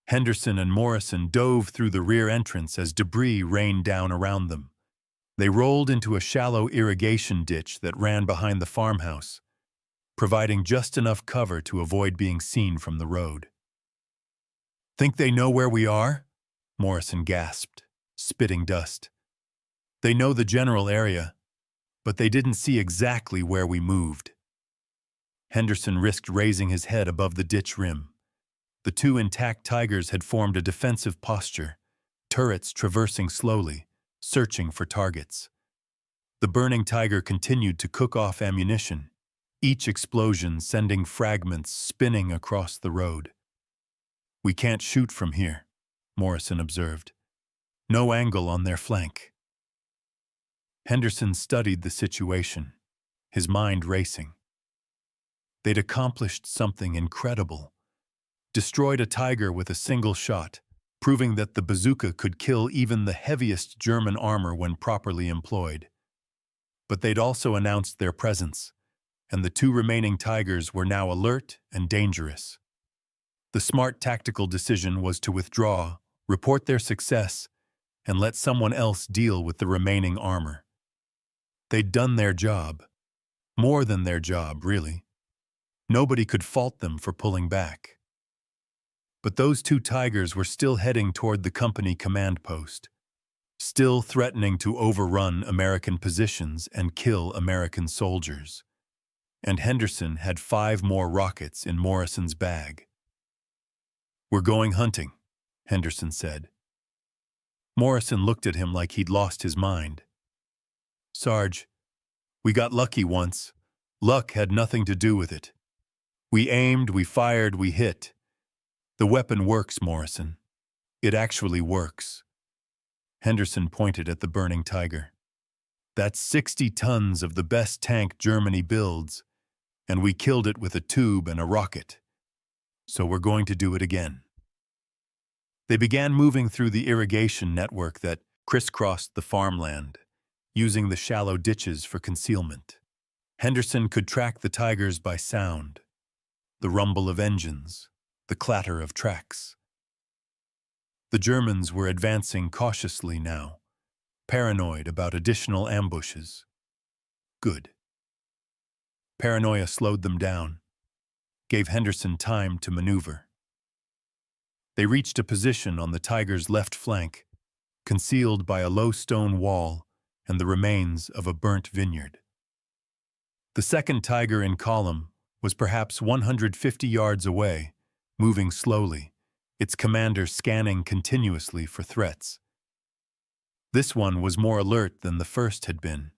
Henderson and Morrison dove through the rear entrance as debris rained down around them. They rolled into a shallow irrigation ditch that ran behind the farmhouse, providing just enough cover to avoid being seen from the road. "Think they know where we are?" Morrison gasped, spitting dust. They know the general area, but they didn't see exactly where we moved. Henderson risked raising his head above the ditch rim. The two intact Tigers had formed a defensive posture, turrets traversing slowly, searching for targets. The burning Tiger continued to cook off ammunition, each explosion sending fragments spinning across the road. "We can't shoot from here," Morrison observed. "No angle on their flank." Henderson studied the situation, his mind racing. They'd accomplished something incredible. Destroyed a Tiger with a single shot, proving that the bazooka could kill even the heaviest German armor when properly employed. But they'd also announced their presence, and the two remaining Tigers were now alert and dangerous. The smart tactical decision was to withdraw, report their success, and let someone else deal with the remaining armor. They'd done their job. More than their job, really. Nobody could fault them for pulling back. But those two Tigers were still heading toward the company command post, still threatening to overrun American positions and kill American soldiers. And Henderson had 5 more rockets in Morrison's bag. "We're going hunting," Henderson said. Morrison looked at him like he'd lost his mind. "Sarge, we got lucky once. Luck had nothing to do with it. We aimed, we fired, we hit. The weapon works, Morrison. It actually works." Henderson pointed at the burning Tiger. "That's 60 tons of the best tank Germany builds, and we killed it with a tube and a rocket. So we're going to do it again." They began moving through the irrigation network that crisscrossed the farmland, using the shallow ditches for concealment. Henderson could track the Tigers by sound, the rumble of engines, the clatter of tracks. The Germans were advancing cautiously now, paranoid about additional ambushes. Good. Paranoia slowed them down, gave Henderson time to maneuver. They reached a position on the Tiger's left flank, concealed by a low stone wall and the remains of a burnt vineyard. The second Tiger in column was perhaps 150 yards away, moving slowly, its commander scanning continuously for threats. This one was more alert than the first had been,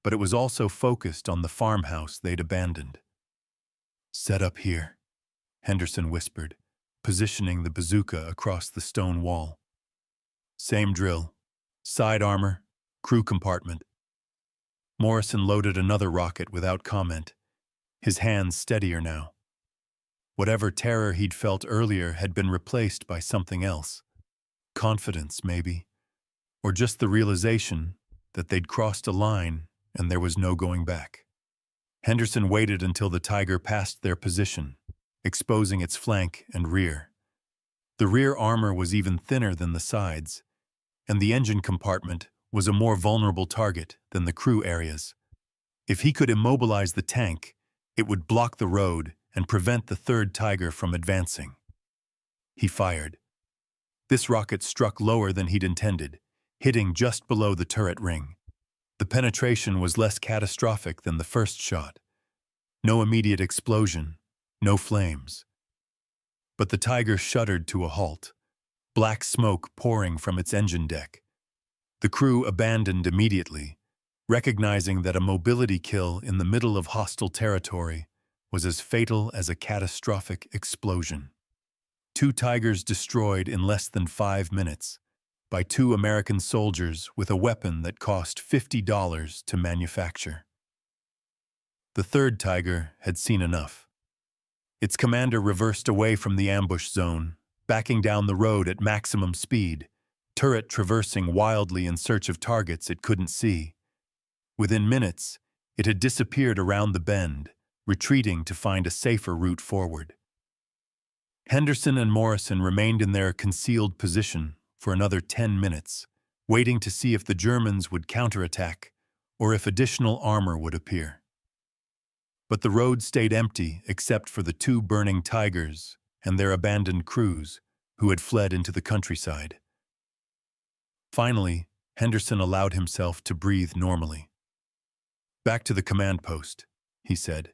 but it was also focused on the farmhouse they'd abandoned. "Set up here," Henderson whispered, positioning the bazooka across the stone wall. "Same drill. Side armor, crew compartment." Morrison loaded another rocket without comment, his hands steadier now. Whatever terror he'd felt earlier had been replaced by something else. Confidence, maybe. Or just the realization that they'd crossed a line and there was no going back. Henderson waited until the Tiger passed their position, exposing its flank and rear. The rear armor was even thinner than the sides, and the engine compartment was a more vulnerable target than the crew areas. If he could immobilize the tank, it would block the road and prevent the third Tiger from advancing. He fired. This rocket struck lower than he'd intended, hitting just below the turret ring. The penetration was less catastrophic than the first shot. No immediate explosion, no flames. But the Tiger shuddered to a halt, black smoke pouring from its engine deck. The crew abandoned immediately, recognizing that a mobility kill in the middle of hostile territory was as fatal as a catastrophic explosion. 2 Tigers destroyed in less than 5 minutes by 2 American soldiers with a weapon that cost $50 to manufacture. The third Tiger had seen enough. Its commander reversed away from the ambush zone, backing down the road at maximum speed, turret traversing wildly in search of targets it couldn't see. Within minutes, it had disappeared around the bend, retreating to find a safer route forward. Henderson and Morrison remained in their concealed position for another 10 minutes, waiting to see if the Germans would counterattack or if additional armor would appear. But the road stayed empty except for the 2 burning Tigers and their abandoned crews who had fled into the countryside. Finally, Henderson allowed himself to breathe normally. "Back to the command post," he said.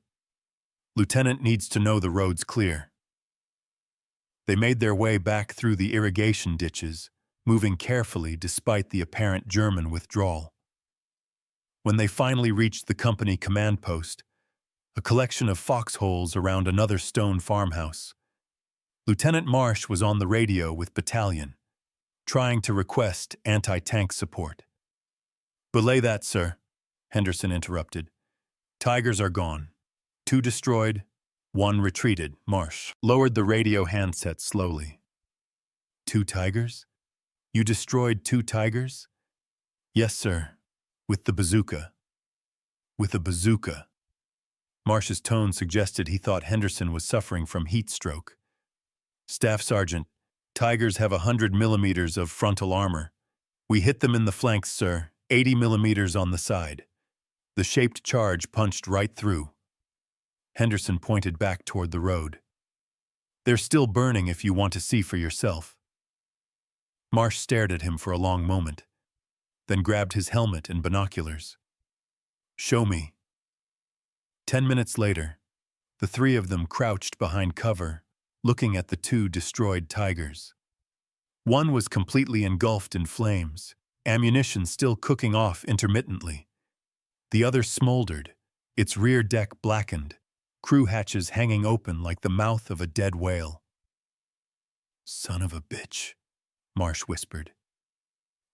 "Lieutenant needs to know the road's clear." They made their way back through the irrigation ditches, moving carefully despite the apparent German withdrawal. When they finally reached the company command post, a collection of foxholes around another stone farmhouse, Lieutenant Marsh was on the radio with battalion, trying to request anti-tank support. "Belay that, sir," Henderson interrupted. "Tigers are gone. 2 destroyed, 1 retreated." Marsh lowered the radio handset slowly. "2 tigers? You destroyed 2 tigers?" "Yes, sir. With the bazooka." "With a bazooka." Marsh's tone suggested he thought Henderson was suffering from heat stroke. "Staff Sergeant, Tigers have 100 millimeters of frontal armor. We hit them in the flanks, sir, 80 millimeters on the side. The shaped charge punched right through." Henderson pointed back toward the road. "They're still burning if you want to see for yourself." Marsh stared at him for a long moment, then grabbed his helmet and binoculars. "Show me." 10 minutes later, the 3 of them crouched behind cover, looking at the 2 destroyed Tigers. One was completely engulfed in flames, ammunition still cooking off intermittently. The other smoldered, its rear deck blackened, crew hatches hanging open like the mouth of a dead whale. "Son of a bitch," Marsh whispered.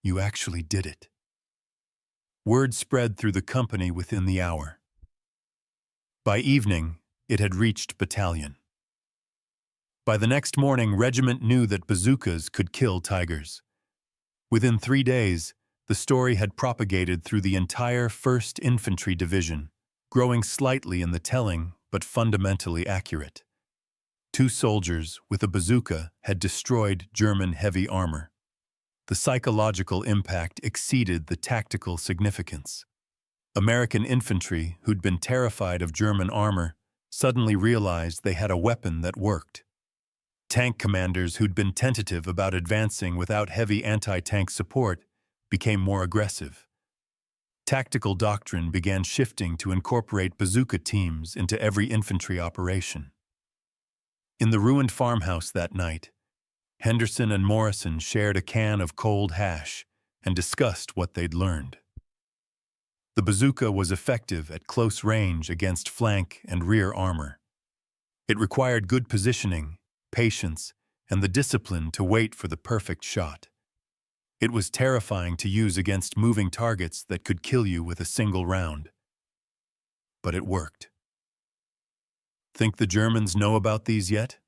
"You actually did it." Word spread through the company within the hour. By evening, it had reached battalion. By the next morning, regiment knew that bazookas could kill Tigers. Within 3 days, the story had propagated through the entire 1st Infantry Division, growing slightly in the telling but fundamentally accurate. 2 soldiers with a bazooka had destroyed German heavy armor. The psychological impact exceeded the tactical significance. American infantry, who'd been terrified of German armor, suddenly realized they had a weapon that worked. Tank commanders who'd been tentative about advancing without heavy anti-tank support became more aggressive. Tactical doctrine began shifting to incorporate bazooka teams into every infantry operation. In the ruined farmhouse that night, Henderson and Morrison shared a can of cold hash and discussed what they'd learned. The bazooka was effective at close range against flank and rear armor. It required good positioning, patience, and the discipline to wait for the perfect shot. It was terrifying to use against moving targets that could kill you with a single round. But it worked. "Think the Germans know about these yet?"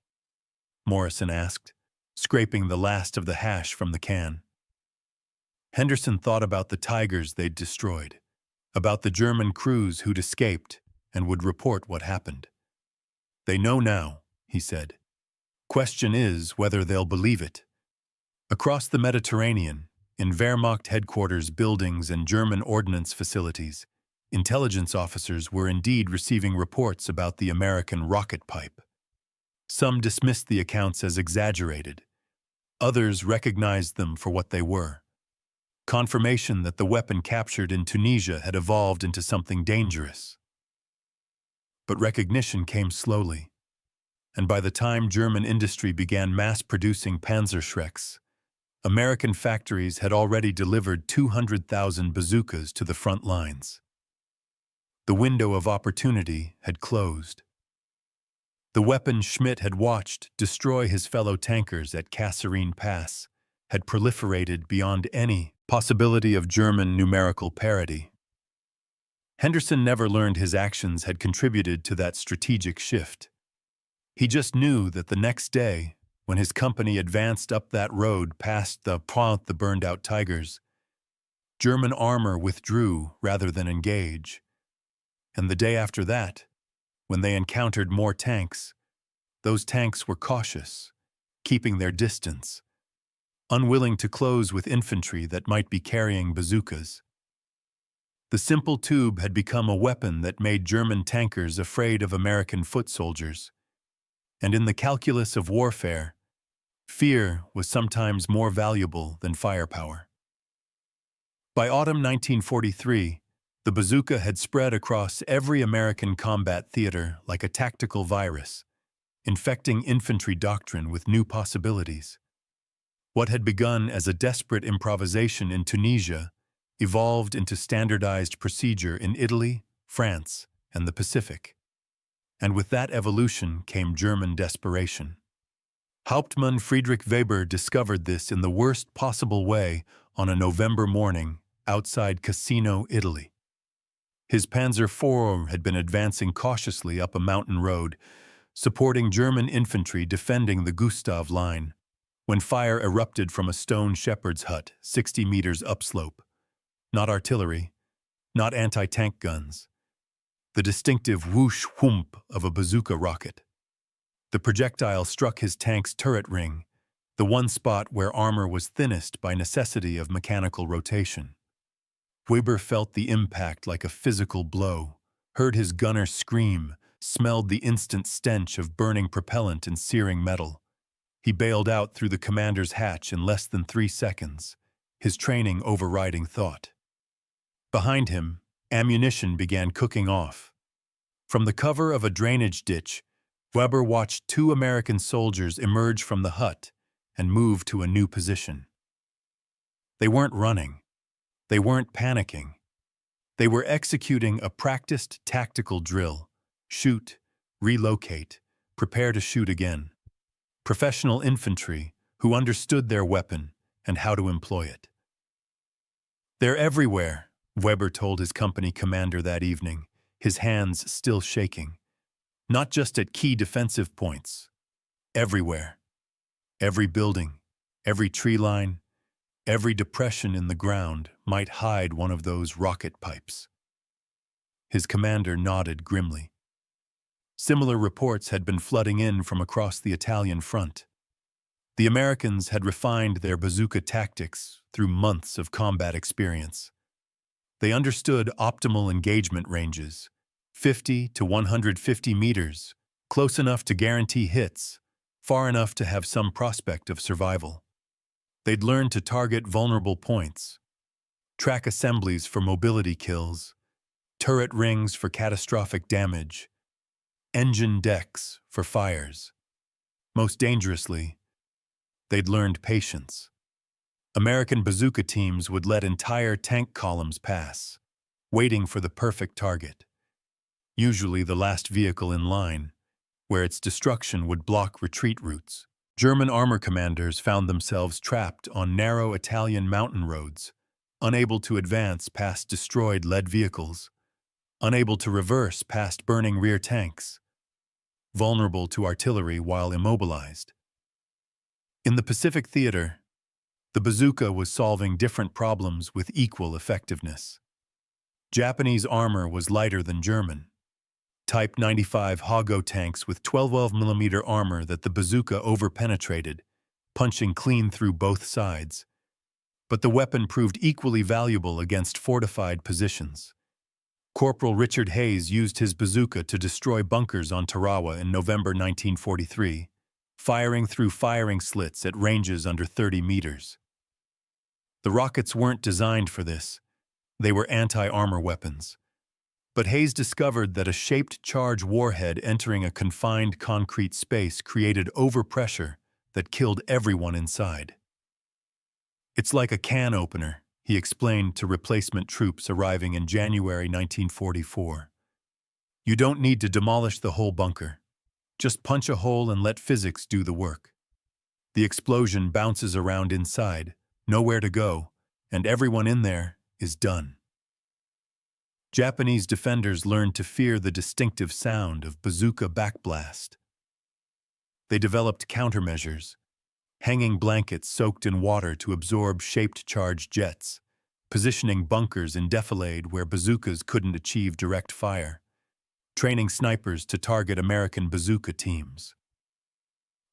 Morrison asked, scraping the last of the hash from the can. Henderson thought about the Tigers they'd destroyed, about the German crews who'd escaped and would report what happened. "They know now," he said. "Question is whether they'll believe it." Across the Mediterranean, in Wehrmacht headquarters buildings and German ordnance facilities, intelligence officers were indeed receiving reports about the American rocket pipe. Some dismissed the accounts as exaggerated. Others recognized them for what they were: confirmation that the weapon captured in Tunisia had evolved into something dangerous. But recognition came slowly, and by the time German industry began mass-producing Panzerschrecks, American factories had already delivered 200,000 bazookas to the front lines. The window of opportunity had closed. The weapon Schmidt had watched destroy his fellow tankers at Kasserine Pass had proliferated beyond any possibility of German numerical parity. Henderson never learned his actions had contributed to that strategic shift. He just knew that the next day, when his company advanced up that road past the burned-out Tigers, German armor withdrew rather than engage. And the day after that, when they encountered more tanks, those tanks were cautious, keeping their distance, unwilling to close with infantry that might be carrying bazookas. The simple tube had become a weapon that made German tankers afraid of American foot soldiers. And in the calculus of warfare, fear was sometimes more valuable than firepower. By autumn 1943, the bazooka had spread across every American combat theater like a tactical virus, infecting infantry doctrine with new possibilities. What had begun as a desperate improvisation in Tunisia evolved into standardized procedure in Italy, France, and the Pacific. And with that evolution came German desperation. Hauptmann Friedrich Weber discovered this in the worst possible way on a November morning outside Cassino, Italy. His Panzer IV had been advancing cautiously up a mountain road, supporting German infantry defending the Gustav Line, when fire erupted from a stone shepherd's hut 60 meters upslope. Not artillery, not anti-tank guns. The distinctive whoosh-whoomp of a bazooka rocket. The projectile struck his tank's turret ring, the one spot where armor was thinnest by necessity of mechanical rotation. Weber felt the impact like a physical blow, heard his gunner scream, smelled the instant stench of burning propellant and searing metal. He bailed out through the commander's hatch in less than 3 seconds, his training overriding thought. Behind him, ammunition began cooking off. From the cover of a drainage ditch, Weber watched 2 American soldiers emerge from the hut and move to a new position. They weren't running. They weren't panicking. They were executing a practiced tactical drill. Shoot, relocate, prepare to shoot again. Professional infantry who understood their weapon and how to employ it. "They're everywhere," Weber told his company commander that evening, his hands still shaking. "Not just at key defensive points. Everywhere. Every building, every tree line, every depression in the ground might hide one of those rocket pipes." His commander nodded grimly. Similar reports had been flooding in from across the Italian front. The Americans had refined their bazooka tactics through months of combat experience. They understood optimal engagement ranges, 50 to 150 meters, close enough to guarantee hits, far enough to have some prospect of survival. They'd learned to target vulnerable points, track assemblies for mobility kills, turret rings for catastrophic damage, engine decks for fires. Most dangerously, they'd learned patience. American bazooka teams would let entire tank columns pass, waiting for the perfect target, usually the last vehicle in line, where its destruction would block retreat routes. German armor commanders found themselves trapped on narrow Italian mountain roads, unable to advance past destroyed lead vehicles, unable to reverse past burning rear tanks, vulnerable to artillery while immobilized. In the Pacific Theater, the bazooka was solving different problems with equal effectiveness. Japanese armor was lighter than German. Type 95 Hago tanks with 12mm armor that the bazooka overpenetrated, punching clean through both sides. But the weapon proved equally valuable against fortified positions. Corporal Richard Hayes used his bazooka to destroy bunkers on Tarawa in November 1943, firing through firing slits at ranges under 30 meters. The rockets weren't designed for this. They were anti-armor weapons. But Hayes discovered that a shaped charge warhead entering a confined concrete space created overpressure that killed everyone inside. "It's like a can opener," he explained to replacement troops arriving in January 1944. "You don't need to demolish the whole bunker. Just punch a hole and let physics do the work. The explosion bounces around inside, nowhere to go, and everyone in there is done." Japanese defenders learned to fear the distinctive sound of bazooka backblast. They developed countermeasures, hanging blankets soaked in water to absorb shaped charge jets, positioning bunkers in defilade where bazookas couldn't achieve direct fire, training snipers to target American bazooka teams.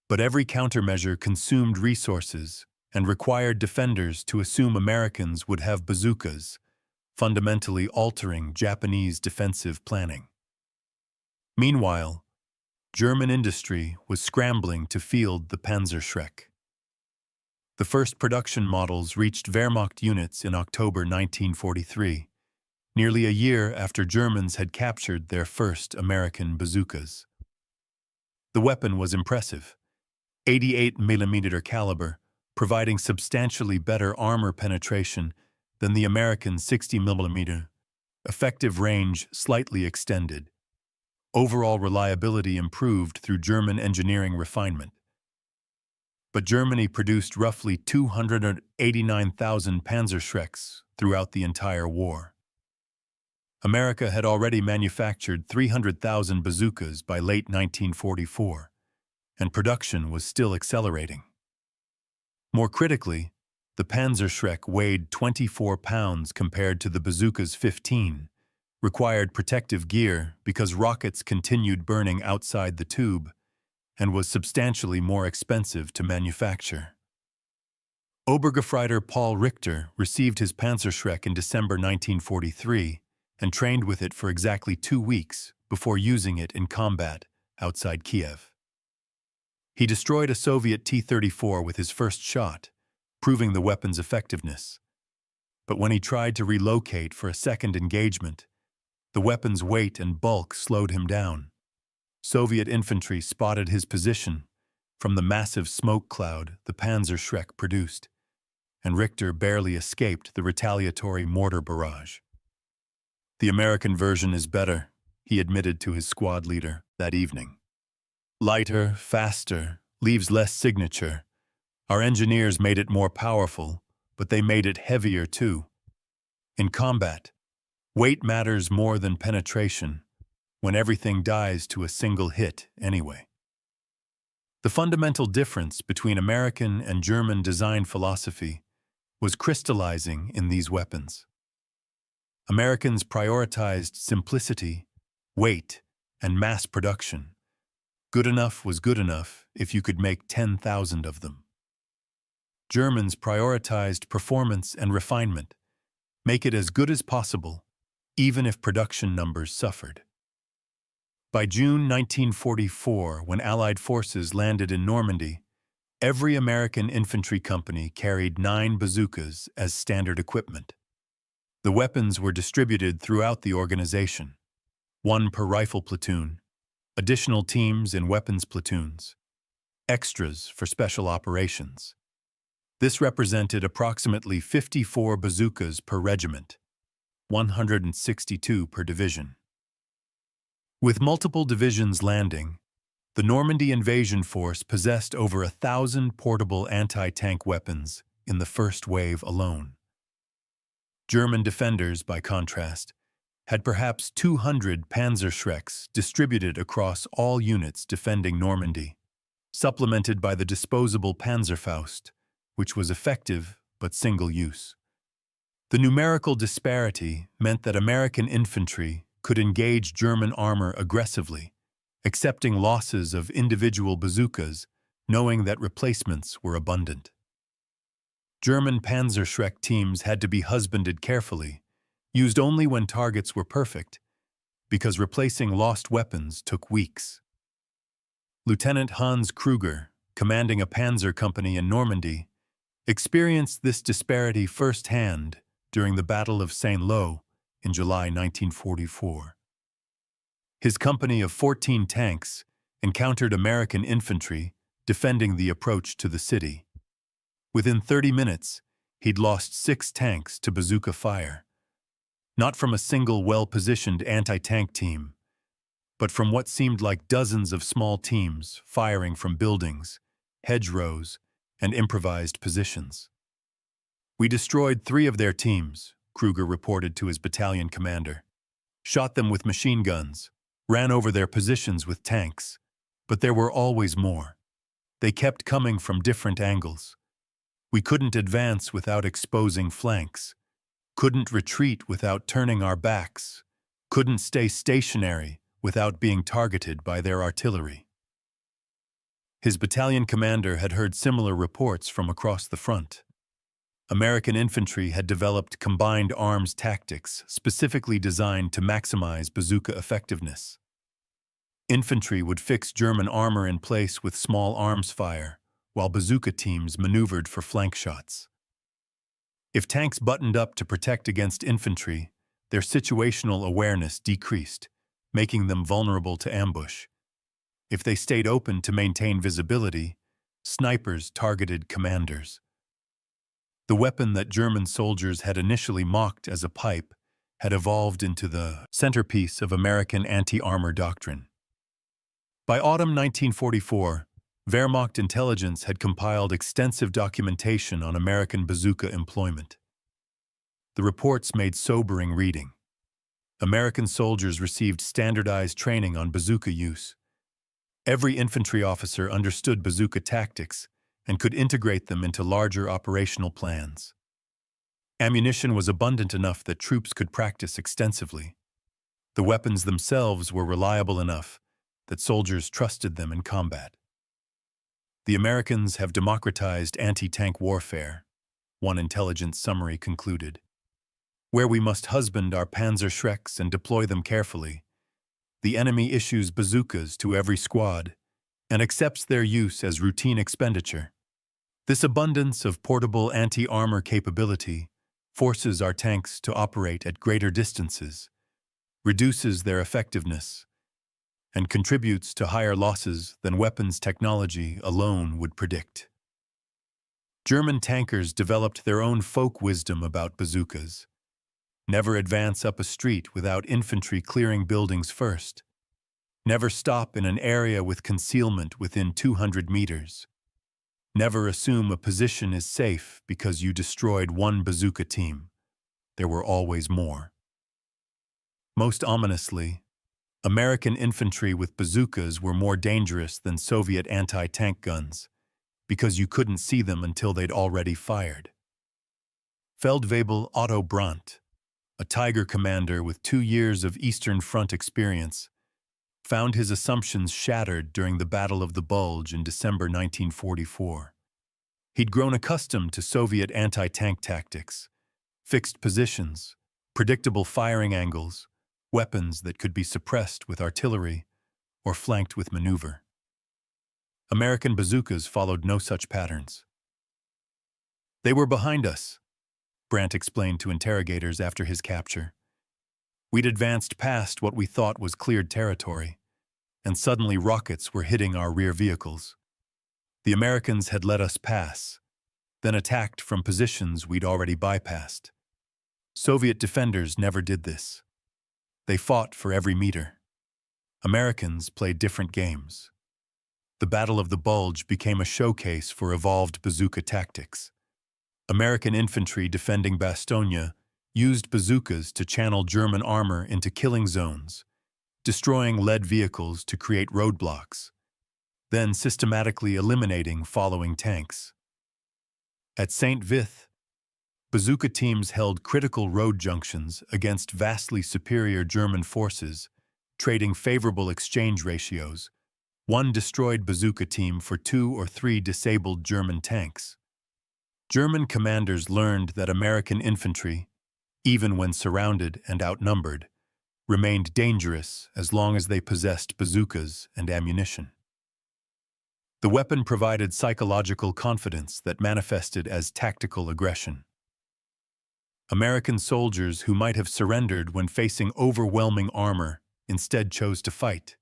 But every countermeasure consumed resources and required defenders to assume Americans would have bazookas, fundamentally altering Japanese defensive planning. Meanwhile, German industry was scrambling to field the Panzerschreck. The first production models reached Wehrmacht units in October 1943, nearly a year after Germans had captured their first American bazookas. The weapon was impressive, 88mm caliber, providing substantially better armor penetration than the American 60mm, effective range slightly extended. Overall reliability improved through German engineering refinement. But Germany produced roughly 289,000 Panzerschrecks throughout the entire war. America had already manufactured 300,000 bazookas by late 1944, and production was still accelerating. More critically, the Panzerschreck weighed 24 pounds compared to the bazooka's 15, required protective gear because rockets continued burning outside the tube, and was substantially more expensive to manufacture. Obergefreiter Paul Richter received his Panzerschreck in December 1943 and trained with it for exactly 2 weeks before using it in combat outside Kiev. He destroyed a Soviet T-34 with his first shot, proving the weapon's effectiveness. But when he tried to relocate for a second engagement, the weapon's weight and bulk slowed him down. Soviet infantry spotted his position from the massive smoke cloud the Panzerschreck produced, and Richter barely escaped the retaliatory mortar barrage. "The American version is better," he admitted to his squad leader that evening. "Lighter, faster, leaves less signature. Our engineers made it more powerful, but they made it heavier too. In combat, weight matters more than penetration, when everything dies to a single hit anyway." The fundamental difference between American and German design philosophy was crystallizing in these weapons. Americans prioritized simplicity, weight, and mass production. Good enough was good enough if you could make 10,000 of them. Germans prioritized performance and refinement, make it as good as possible, even if production numbers suffered. By June 1944, when Allied forces landed in Normandy, every American infantry company carried 9 bazookas as standard equipment. The weapons were distributed throughout the organization, 1 per rifle platoon, additional teams in weapons platoons, extras for special operations. This represented approximately 54 bazookas per regiment, 162 per division. With multiple divisions landing, the Normandy invasion force possessed over 1,000 portable anti-tank weapons in the first wave alone. German defenders, by contrast, had perhaps 200 Panzerschrecks distributed across all units defending Normandy, supplemented by the disposable Panzerfaust, which was effective but single-use. The numerical disparity meant that American infantry could engage German armor aggressively, accepting losses of individual bazookas, knowing that replacements were abundant. German Panzerschreck teams had to be husbanded carefully, used only when targets were perfect, because replacing lost weapons took weeks. Lieutenant Hans Kruger, commanding a panzer company in Normandy, experienced this disparity firsthand during the Battle of Saint-Lô in July 1944. His company of 14 tanks encountered American infantry defending the approach to the city. Within 30 minutes, he'd lost 6 tanks to bazooka fire, not from a single well-positioned anti-tank team, but from what seemed like dozens of small teams firing from buildings, hedgerows, and improvised positions. "We destroyed 3 of their teams," Kruger reported to his battalion commander. "Shot them with machine guns, ran over their positions with tanks, but there were always more. They kept coming from different angles. We couldn't advance without exposing flanks, couldn't retreat without turning our backs, couldn't stay stationary without being targeted by their artillery." His battalion commander had heard similar reports from across the front. American infantry had developed combined arms tactics specifically designed to maximize bazooka effectiveness. Infantry would fix German armor in place with small arms fire, while bazooka teams maneuvered for flank shots. If tanks buttoned up to protect against infantry, their situational awareness decreased, making them vulnerable to ambush. If they stayed open to maintain visibility, snipers targeted commanders. The weapon that German soldiers had initially mocked as a pipe had evolved into the centerpiece of American anti-armor doctrine. By autumn 1944, Wehrmacht intelligence had compiled extensive documentation on American bazooka employment. The reports made sobering reading. American soldiers received standardized training on bazooka use. Every infantry officer understood bazooka tactics and could integrate them into larger operational plans. Ammunition was abundant enough that troops could practice extensively. The weapons themselves were reliable enough that soldiers trusted them in combat. The Americans have democratized anti-tank warfare, one intelligence summary concluded. Where we must husband our Panzer Schrecks and deploy them carefully, the enemy issues bazookas to every squad and accepts their use as routine expenditure. This abundance of portable anti-armor capability forces our tanks to operate at greater distances, reduces their effectiveness, and contributes to higher losses than weapons technology alone would predict. German tankers developed their own folk wisdom about bazookas. Never advance up a street without infantry clearing buildings first. Never stop in an area with concealment within 200 meters. Never assume a position is safe because you destroyed one bazooka team. There were always more. Most ominously, American infantry with bazookas were more dangerous than Soviet anti-tank guns because you couldn't see them until they'd already fired. Feldwebel Otto Brandt, a Tiger commander with 2 years of Eastern Front experience, found his assumptions shattered during the Battle of the Bulge in December 1944. He'd grown accustomed to Soviet anti-tank tactics, fixed positions, predictable firing angles, weapons that could be suppressed with artillery or flanked with maneuver. American bazookas followed no such patterns. They were behind us, Brandt explained to interrogators after his capture. We'd advanced past what we thought was cleared territory, and suddenly rockets were hitting our rear vehicles. The Americans had let us pass, then attacked from positions we'd already bypassed. Soviet defenders never did this. They fought for every meter. Americans played different games. The Battle of the Bulge became a showcase for evolved bazooka tactics. American infantry defending Bastogne used bazookas to channel German armor into killing zones, destroying lead vehicles to create roadblocks, then systematically eliminating following tanks. At St. Vith, bazooka teams held critical road junctions against vastly superior German forces, trading favorable exchange ratios, one destroyed bazooka team for 2 or 3 disabled German tanks. German commanders learned that American infantry, even when surrounded and outnumbered, remained dangerous as long as they possessed bazookas and ammunition. The weapon provided psychological confidence that manifested as tactical aggression. American soldiers who might have surrendered when facing overwhelming armor instead chose to fight,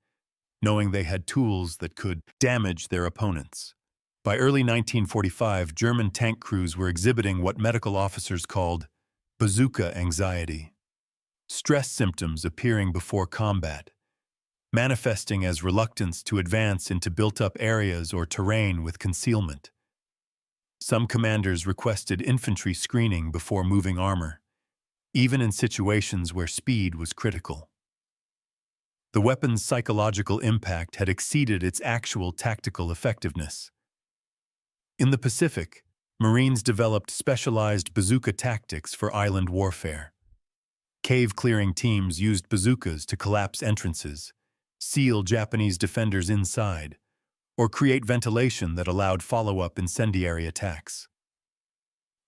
knowing they had tools that could damage their opponents. By early 1945, German tank crews were exhibiting what medical officers called bazooka anxiety, stress symptoms appearing before combat, manifesting as reluctance to advance into built-up areas or terrain with concealment. Some commanders requested infantry screening before moving armor, even in situations where speed was critical. The weapon's psychological impact had exceeded its actual tactical effectiveness. In the Pacific, Marines developed specialized bazooka tactics for island warfare. Cave-clearing teams used bazookas to collapse entrances, seal Japanese defenders inside, or create ventilation that allowed follow-up incendiary attacks.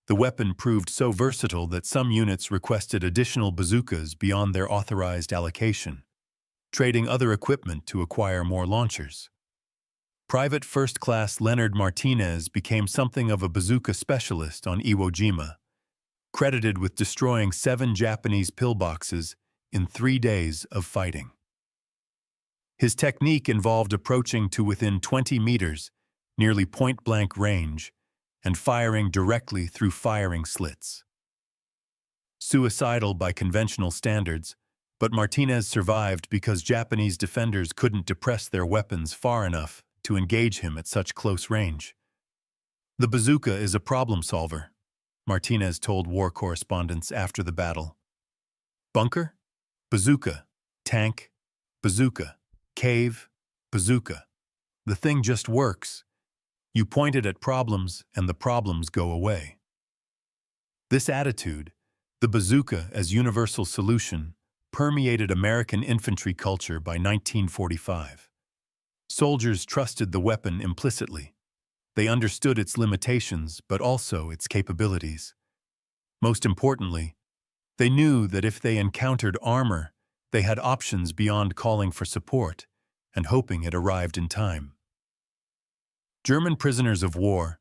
The weapon proved so versatile that some units requested additional bazookas beyond their authorized allocation, trading other equipment to acquire more launchers. Private First Class Leonard Martinez became something of a bazooka specialist on Iwo Jima, credited with destroying 7 Japanese pillboxes in 3 days of fighting. His technique involved approaching to within 20 meters, nearly point-blank range, and firing directly through firing slits. Suicidal by conventional standards, but Martinez survived because Japanese defenders couldn't depress their weapons far enough to engage him at such close range. "The bazooka is a problem solver," Martinez told war correspondents after the battle. "Bunker? Bazooka. Tank? Bazooka. Cave? Bazooka. The thing just works. You point it at problems and the problems go away." This attitude, the bazooka as universal solution, permeated American infantry culture by 1945. Soldiers trusted the weapon implicitly. They understood its limitations, but also its capabilities. Most importantly, they knew that if they encountered armor, they had options beyond calling for support and hoping it arrived in time. German prisoners of war,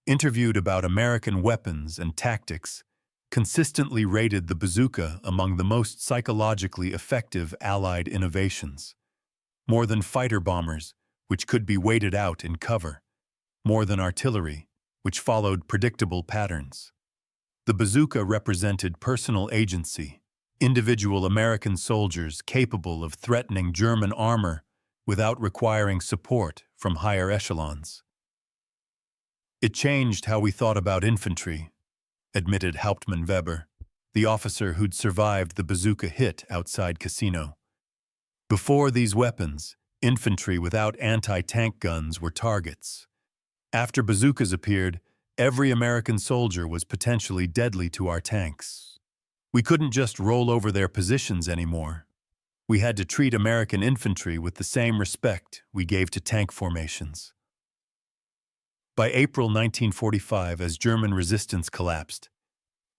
interviewed about American weapons and tactics, consistently rated the bazooka among the most psychologically effective Allied innovations. More than fighter bombers, which could be waited out in cover. More than artillery, which followed predictable patterns. The bazooka represented personal agency, individual American soldiers capable of threatening German armor without requiring support from higher echelons. "It changed how we thought about infantry," admitted Hauptmann Weber, the officer who'd survived the bazooka hit outside Casino. "Before these weapons, infantry without anti-tank guns were targets. After bazookas appeared, every American soldier was potentially deadly to our tanks. We couldn't just roll over their positions anymore. We had to treat American infantry with the same respect we gave to tank formations." By April 1945, as German resistance collapsed,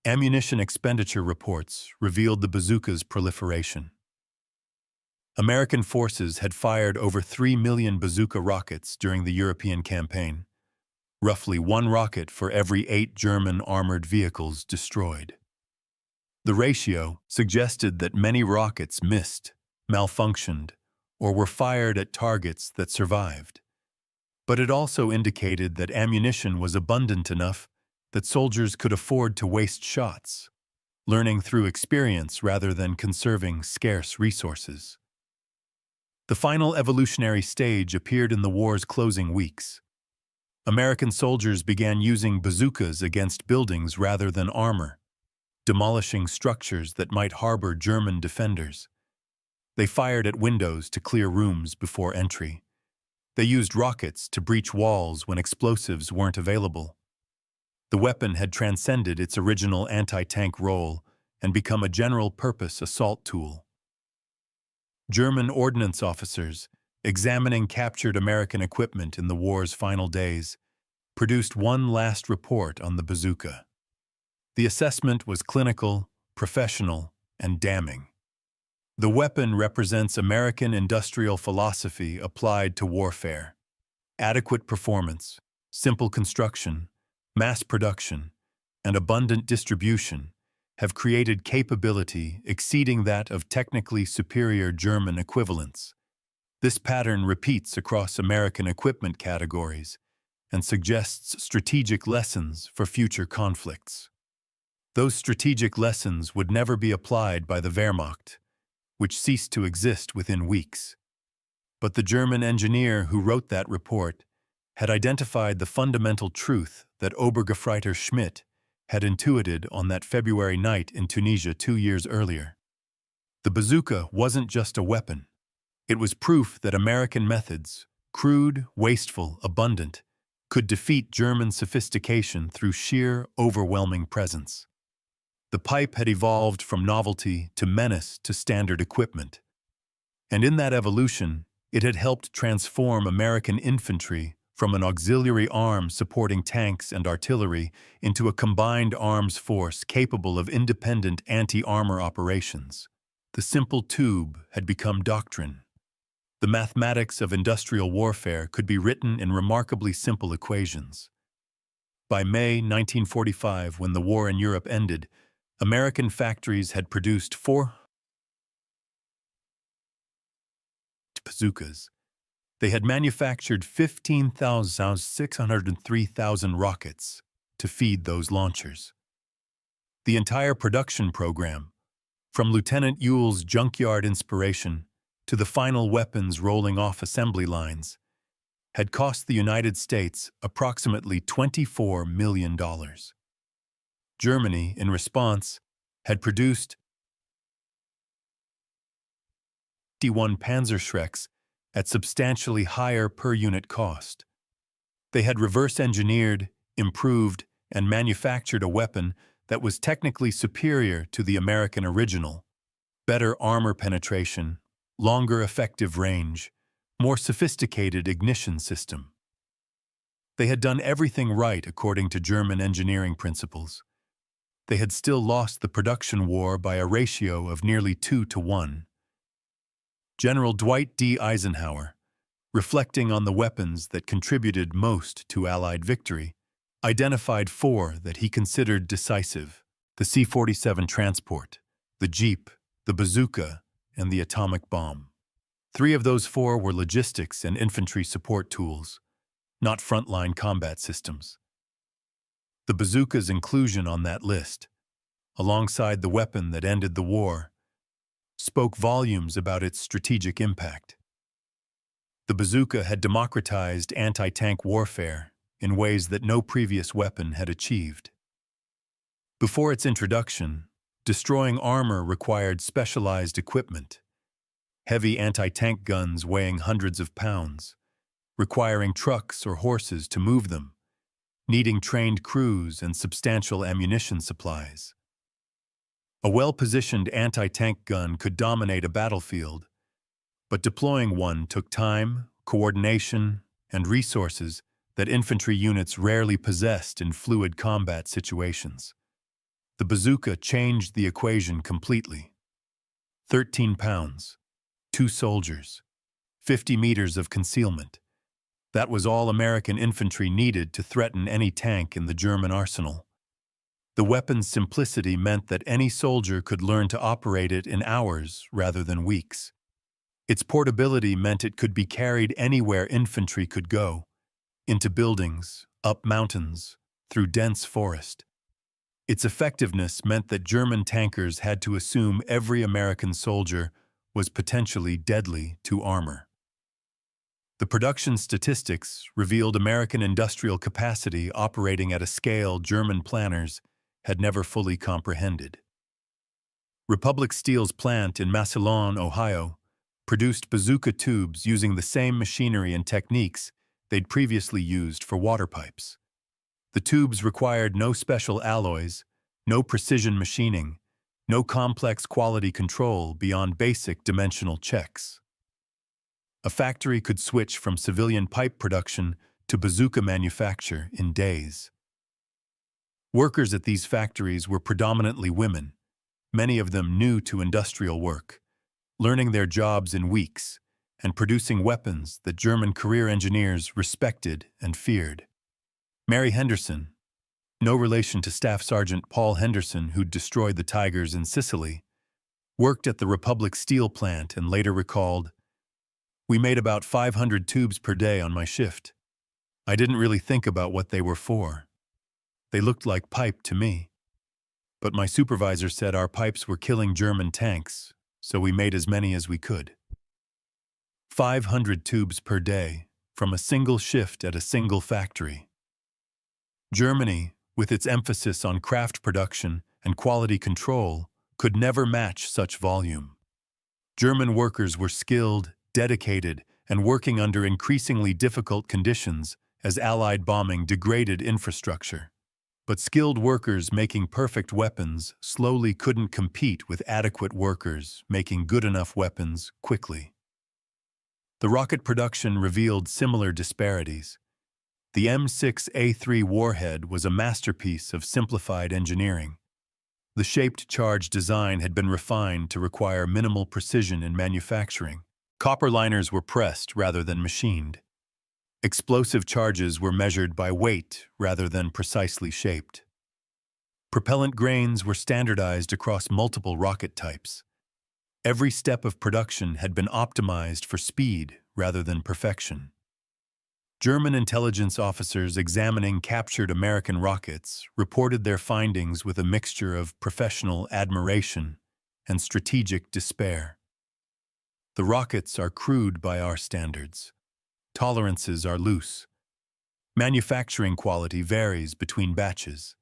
ammunition expenditure reports revealed the bazooka's proliferation. American forces had fired over 3 million bazooka rockets during the European campaign, roughly 1 rocket for every 8 German armored vehicles destroyed. The ratio suggested that many rockets missed, malfunctioned, or were fired at targets that survived. But it also indicated that ammunition was abundant enough that soldiers could afford to waste shots, learning through experience rather than conserving scarce resources. The final evolutionary stage appeared in the war's closing weeks. American soldiers began using bazookas against buildings rather than armor, demolishing structures that might harbor German defenders. They fired at windows to clear rooms before entry. They used rockets to breach walls when explosives weren't available. The weapon had transcended its original anti-tank role and become a general-purpose assault tool. German ordnance officers, examining captured American equipment in the war's final days, produced one last report on the bazooka. The assessment was clinical, professional, and damning. The weapon represents American industrial philosophy applied to warfare. Adequate performance, simple construction, mass production, and abundant distribution have created capability exceeding that of technically superior German equivalents. This pattern repeats across American equipment categories and suggests strategic lessons for future conflicts. Those strategic lessons would never be applied by the Wehrmacht, which ceased to exist within weeks. But the German engineer who wrote that report had identified the fundamental truth that Obergefreiter Schmidt had intuited on that February night in Tunisia 2 years earlier. The bazooka wasn't just a weapon. It was proof that American methods, crude, wasteful, abundant, could defeat German sophistication through sheer, overwhelming presence. The pipe had evolved from novelty to menace to standard equipment. And in that evolution, it had helped transform American infantry from an auxiliary arm supporting tanks and artillery into a combined arms force capable of independent anti-armor operations. The simple tube had become doctrine. The mathematics of industrial warfare could be written in remarkably simple equations. By May 1945, when the war in Europe ended, American factories had produced 4 bazookas. They had manufactured 15,603,000 rockets to feed those launchers. The entire production program, from Lieutenant Ewell's junkyard inspiration to the final weapons rolling off assembly lines, had cost the United States approximately $24 million. Germany, in response, had produced M1 Panzers at substantially higher per-unit cost. They had reverse-engineered, improved, and manufactured a weapon that was technically superior to the American original. Better armor penetration, longer effective range, more sophisticated ignition system. They had done everything right according to German engineering principles. They had still lost the production war by a ratio of nearly 2-to-1. General Dwight D. Eisenhower, reflecting on the weapons that contributed most to Allied victory, identified 4 that he considered decisive: the C-47 transport, the Jeep, the bazooka, and the atomic bomb. 3 of those 4 were logistics and infantry support tools, not frontline combat systems. The bazooka's inclusion on that list, alongside the weapon that ended the war, spoke volumes about its strategic impact. The bazooka had democratized anti-tank warfare in ways that no previous weapon had achieved. Before its introduction, destroying armor required specialized equipment. Heavy anti-tank guns weighing hundreds of pounds, requiring trucks or horses to move them, needing trained crews and substantial ammunition supplies. A well-positioned anti-tank gun could dominate a battlefield, but deploying one took time, coordination, and resources that infantry units rarely possessed in fluid combat situations. The bazooka changed the equation completely. 13 pounds, 2 soldiers, 50 meters of concealment. That was all American infantry needed to threaten any tank in the German arsenal. The weapon's simplicity meant that any soldier could learn to operate it in hours rather than weeks. Its portability meant it could be carried anywhere infantry could go, into buildings, up mountains, through dense forest. Its effectiveness meant that German tankers had to assume every American soldier was potentially deadly to armor. The production statistics revealed American industrial capacity operating at a scale German planners had never fully comprehended. Republic Steel's plant in Massillon, Ohio, produced bazooka tubes using the same machinery and techniques they'd previously used for water pipes. The tubes required no special alloys, no precision machining, no complex quality control beyond basic dimensional checks. A factory could switch from civilian pipe production to bazooka manufacture in days. Workers at these factories were predominantly women, many of them new to industrial work, learning their jobs in weeks and producing weapons that German career engineers respected and feared. Mary Henderson, no relation to Staff Sergeant Paul Henderson who'd destroyed the Tigers in Sicily, worked at the Republic Steel plant and later recalled, "We made about 500 tubes per day on my shift. I didn't really think about what they were for. They looked like pipe to me. But my supervisor said our pipes were killing German tanks, so we made as many as we could." 500 tubes per day from a single shift at a single factory. Germany, with its emphasis on craft production and quality control, could never match such volume. German workers were skilled, dedicated, and working under increasingly difficult conditions as Allied bombing degraded infrastructure. But skilled workers making perfect weapons slowly couldn't compete with adequate workers making good enough weapons quickly. The rocket production revealed similar disparities. The M6A3 warhead was a masterpiece of simplified engineering. The shaped charge design had been refined to require minimal precision in manufacturing. Copper liners were pressed rather than machined. Explosive charges were measured by weight rather than precisely shaped. Propellant grains were standardized across multiple rocket types. Every step of production had been optimized for speed rather than perfection. German intelligence officers examining captured American rockets reported their findings with a mixture of professional admiration and strategic despair. The rockets are crude by our standards. Tolerances are loose. Manufacturing quality varies between batches,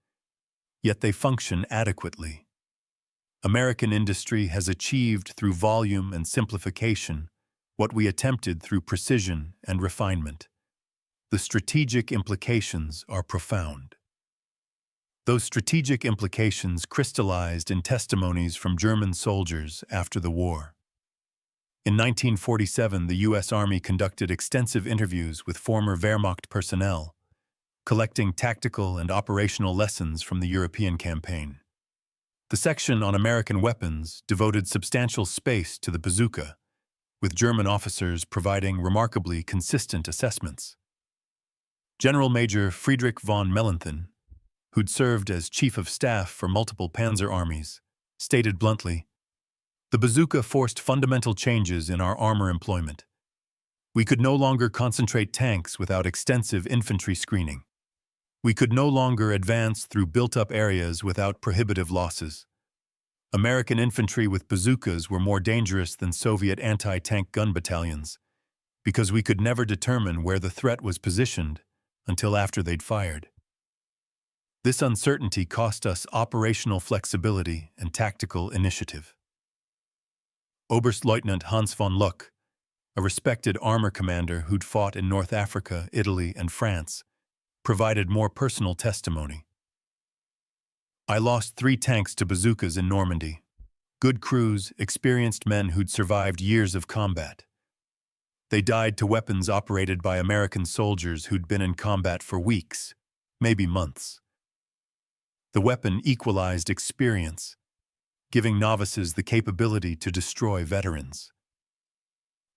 yet they function adequately. American industry has achieved through volume and simplification what we attempted through precision and refinement. The strategic implications are profound. Those strategic implications crystallized in testimonies from German soldiers after the war. In 1947, the U.S. Army conducted extensive interviews with former Wehrmacht personnel, collecting tactical and operational lessons from the European campaign. The section on American weapons devoted substantial space to the bazooka, with German officers providing remarkably consistent assessments. General Major Friedrich von Mellenthin, who'd served as chief of staff for multiple Panzer armies, stated bluntly, "The bazooka forced fundamental changes in our armor employment. We could no longer concentrate tanks without extensive infantry screening. We could no longer advance through built-up areas without prohibitive losses. American infantry with bazookas were more dangerous than Soviet anti-tank gun battalions, because we could never determine where the threat was positioned until after they'd fired. This uncertainty cost us operational flexibility and tactical initiative." Oberstleutnant Hans von Luck, a respected armor commander who'd fought in North Africa, Italy, and France, provided more personal testimony. "I lost 3 tanks to bazookas in Normandy. Good crews, experienced men who'd survived years of combat. They died to weapons operated by American soldiers who'd been in combat for weeks, maybe months. The weapon equalized experience, giving novices the capability to destroy veterans.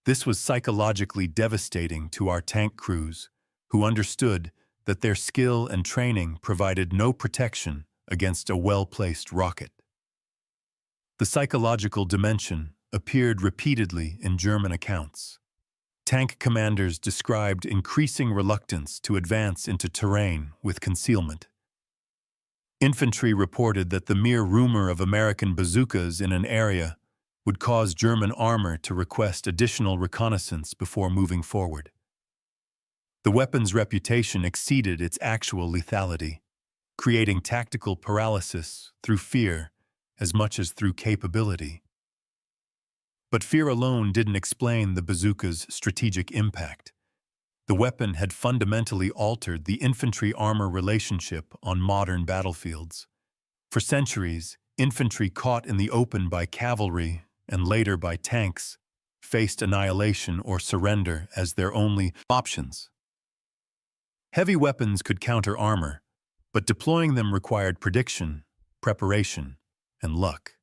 This was psychologically devastating to our tank crews, who understood that their skill and training provided no protection against a well-placed rocket." The psychological dimension appeared repeatedly in German accounts. Tank commanders described increasing reluctance to advance into terrain with concealment. Infantry reported that the mere rumor of American bazookas in an area would cause German armor to request additional reconnaissance before moving forward. The weapon's reputation exceeded its actual lethality, creating tactical paralysis through fear as much as through capability. But fear alone didn't explain the bazooka's strategic impact. The weapon had fundamentally altered the infantry-armor relationship on modern battlefields. For centuries, infantry caught in the open by cavalry and later by tanks faced annihilation or surrender as their only options. Heavy weapons could counter armor, but deploying them required prediction, preparation, and luck.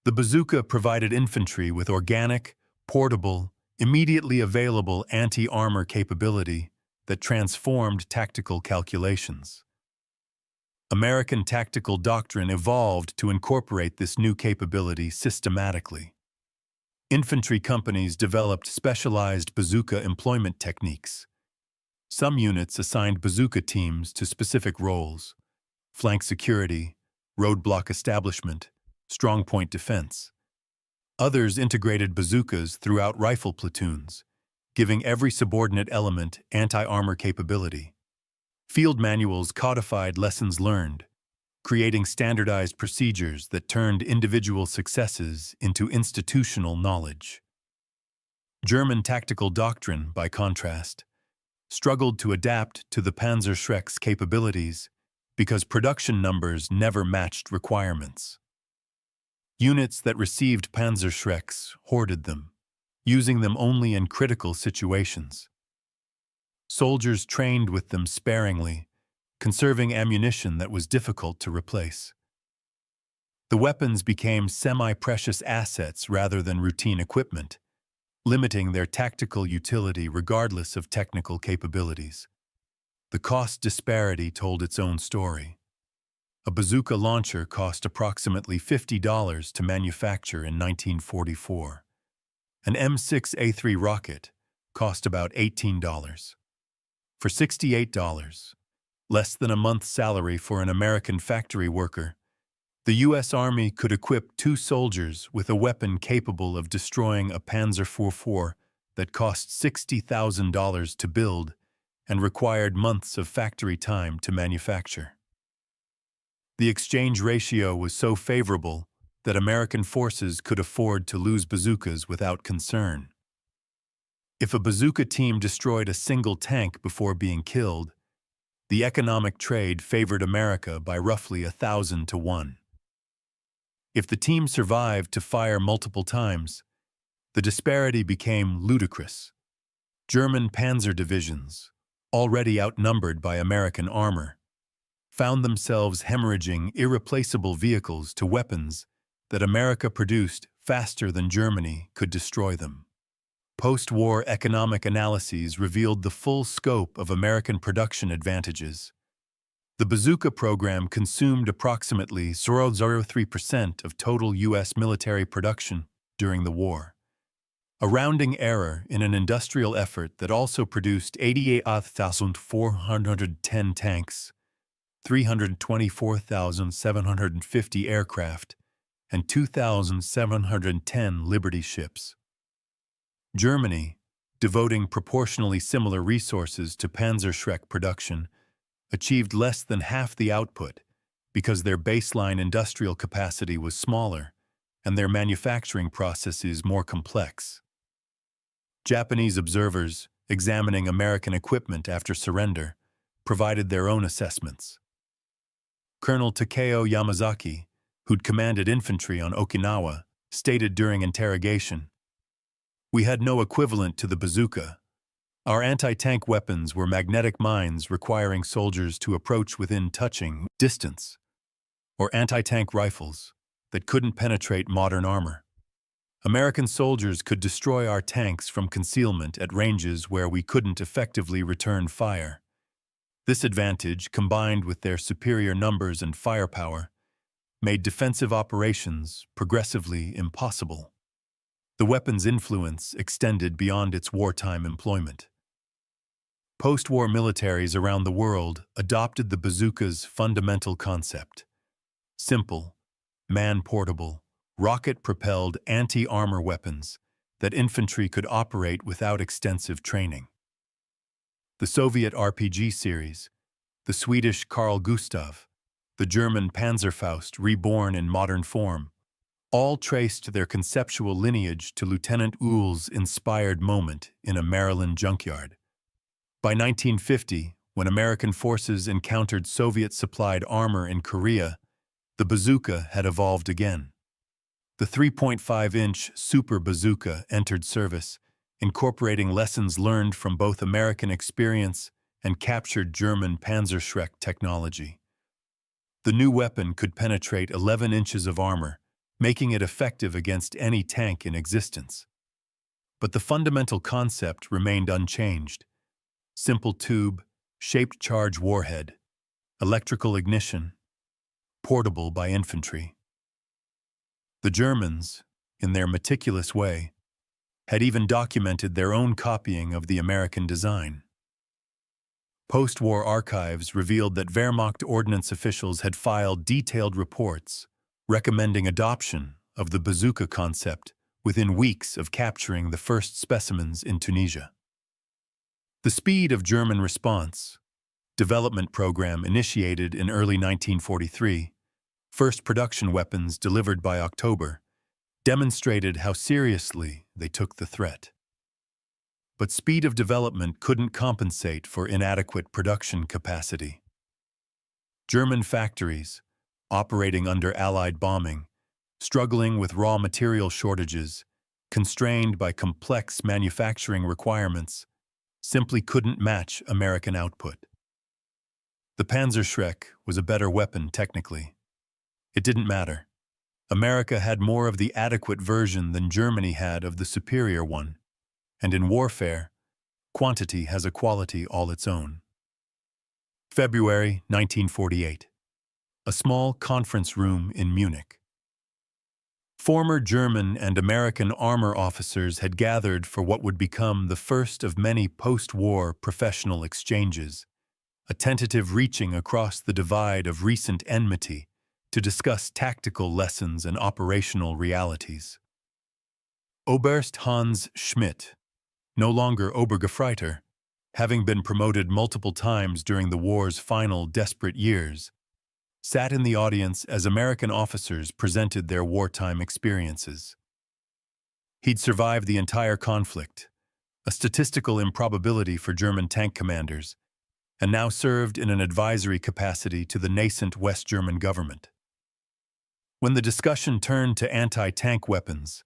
The bazooka provided infantry with organic, portable, immediately available anti-armor capability that transformed tactical calculations. American tactical doctrine evolved to incorporate this new capability systematically. Infantry companies developed specialized bazooka employment techniques. Some units assigned bazooka teams to specific roles: flank security, roadblock establishment, strongpoint defense. Others integrated bazookas throughout rifle platoons, giving every subordinate element anti-armor capability. Field manuals codified lessons learned, creating standardized procedures that turned individual successes into institutional knowledge. German tactical doctrine, by contrast, struggled to adapt to the Panzer's capabilities because production numbers never matched requirements. Units that received Panzerschrecks hoarded them, using them only in critical situations. Soldiers trained with them sparingly, conserving ammunition that was difficult to replace. The weapons became semi-precious assets rather than routine equipment, limiting their tactical utility regardless of technical capabilities. The cost disparity told its own story. A bazooka launcher cost approximately $50 to manufacture in 1944. An M6A3 rocket cost about $18. For $68, less than a month's salary for an American factory worker, the U.S. Army could equip 2 soldiers with a weapon capable of destroying a Panzer IV that cost $60,000 to build and required months of factory time to manufacture. The exchange ratio was so favorable that American forces could afford to lose bazookas without concern. If a bazooka team destroyed a single tank before being killed, the economic trade favored America by roughly 1,000 to 1. If the team survived to fire multiple times, the disparity became ludicrous. German Panzer divisions, already outnumbered by American armor, found themselves hemorrhaging irreplaceable vehicles to weapons that America produced faster than Germany could destroy them. Post-war economic analyses revealed the full scope of American production advantages. The bazooka program consumed approximately 0.03% of total U.S. military production during the war, a rounding error in an industrial effort that also produced 88,410 tanks, 324,750 aircraft, and 2,710 Liberty ships. Germany, devoting proportionally similar resources to Panzerschreck production, achieved less than half the output because their baseline industrial capacity was smaller and their manufacturing processes more complex. Japanese observers, examining American equipment after surrender, provided their own assessments. Colonel Takeo Yamazaki, who'd commanded infantry on Okinawa, stated during interrogation, "We had no equivalent to the bazooka. Our anti-tank weapons were magnetic mines requiring soldiers to approach within touching distance, or anti-tank rifles that couldn't penetrate modern armor. American soldiers could destroy our tanks from concealment at ranges where we couldn't effectively return fire. This advantage, combined with their superior numbers and firepower, made defensive operations progressively impossible." The weapon's influence extended beyond its wartime employment. Post-war militaries around the world adopted the bazooka's fundamental concept: simple, man-portable, rocket-propelled anti-armor weapons that infantry could operate without extensive training. The Soviet RPG series, the Swedish Carl Gustaf, the German Panzerfaust reborn in modern form, all traced their conceptual lineage to Lieutenant Uhl's inspired moment in a Maryland junkyard. By 1950, when American forces encountered Soviet-supplied armor in Korea, the bazooka had evolved again. The 3.5-inch Super Bazooka entered service, incorporating lessons learned from both American experience and captured German Panzerschreck technology. The new weapon could penetrate 11 inches of armor, making it effective against any tank in existence. But the fundamental concept remained unchanged: simple tube, shaped charge warhead, electrical ignition, portable by infantry. The Germans, in their meticulous way, had even documented their own copying of the American design. Post-war archives revealed that Wehrmacht ordnance officials had filed detailed reports recommending adoption of the bazooka concept within weeks of capturing the first specimens in Tunisia. The speed of German response, development program initiated in early 1943, first production weapons delivered by October, demonstrated how seriously they took the threat. But speed of development couldn't compensate for inadequate production capacity. German factories, operating under Allied bombing, struggling with raw material shortages, constrained by complex manufacturing requirements, simply couldn't match American output. The Panzerschreck was a better weapon technically. It didn't matter. America had more of the adequate version than Germany had of the superior one. And in warfare, quantity has a quality all its own. February 1948. A small conference room in Munich. Former German and American armor officers had gathered for what would become the first of many post-war professional exchanges, a tentative reaching across the divide of recent enmity to discuss tactical lessons and operational realities. Oberst Hans Schmidt, no longer Obergefreiter, having been promoted multiple times during the war's final desperate years, sat in the audience as American officers presented their wartime experiences. He'd survived the entire conflict, a statistical improbability for German tank commanders, and now served in an advisory capacity to the nascent West German government. When the discussion turned to anti-tank weapons,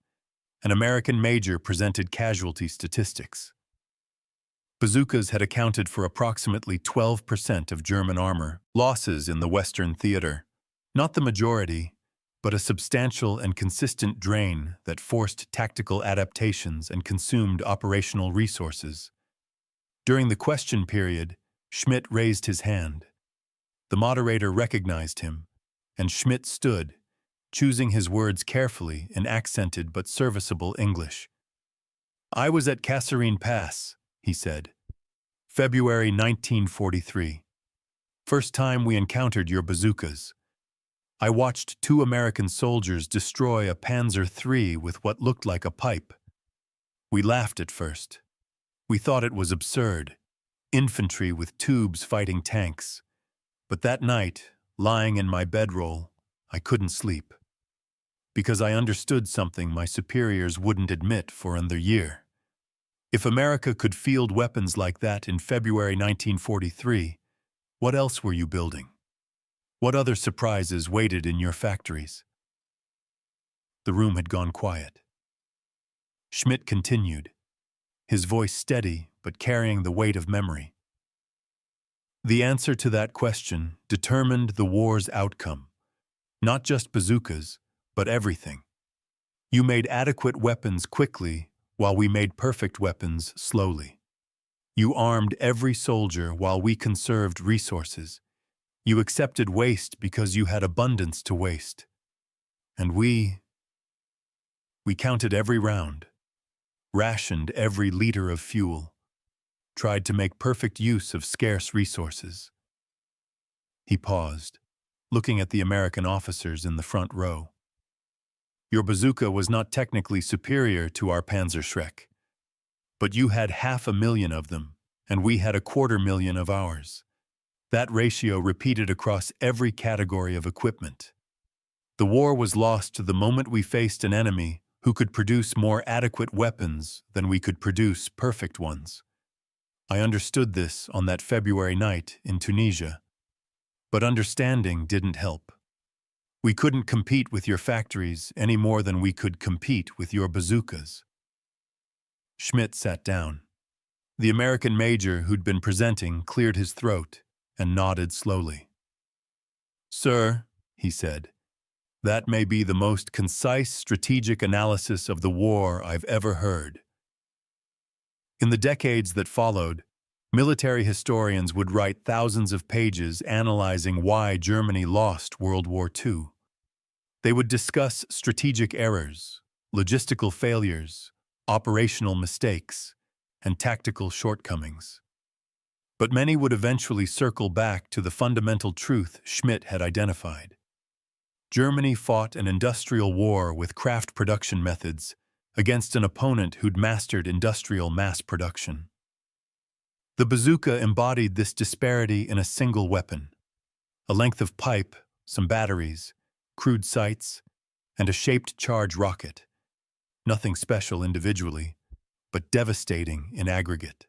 an American major presented casualty statistics. Bazookas had accounted for approximately 12% of German armor losses in the Western theater. Not the majority, but a substantial and consistent drain that forced tactical adaptations and consumed operational resources. During the question period, Schmidt raised his hand. The moderator recognized him, and Schmidt stood, choosing his words carefully in accented but serviceable English. "I was at Kasserine Pass," he said. "February 1943. First time we encountered your bazookas. I watched 2 American soldiers destroy a Panzer III with what looked like a pipe. We laughed at first. We thought it was absurd. Infantry with tubes fighting tanks. But that night, lying in my bedroll, I couldn't sleep. Because I understood something my superiors wouldn't admit for another year. If America could field weapons like that in February 1943, what else were you building? What other surprises waited in your factories?" The room had gone quiet. Schmidt continued, his voice steady but carrying the weight of memory. "The answer to that question determined the war's outcome. Not just bazookas, but everything. You made adequate weapons quickly, while we made perfect weapons slowly. You armed every soldier while we conserved resources. You accepted waste because you had abundance to waste. And we counted every round, rationed every liter of fuel, tried to make perfect use of scarce resources." He paused, looking at the American officers in the front row. "Your bazooka was not technically superior to our Panzerschreck, but you had 500,000 of them, and we had 250,000 of ours. That ratio repeated across every category of equipment. The war was lost the moment we faced an enemy who could produce more adequate weapons than we could produce perfect ones. I understood this on that February night in Tunisia, but understanding didn't help. We couldn't compete with your factories any more than we could compete with your bazookas." Schmidt sat down. The American major who'd been presenting cleared his throat and nodded slowly. "Sir," he said, "that may be the most concise strategic analysis of the war I've ever heard." In the decades that followed, military historians would write thousands of pages analyzing why Germany lost World War II. They would discuss strategic errors, logistical failures, operational mistakes, and tactical shortcomings. But many would eventually circle back to the fundamental truth Schmidt had identified. Germany fought an industrial war with craft production methods against an opponent who'd mastered industrial mass production. The bazooka embodied this disparity in a single weapon: a length of pipe, some batteries, crude sights, and a shaped charge rocket. Nothing special individually, but devastating in aggregate.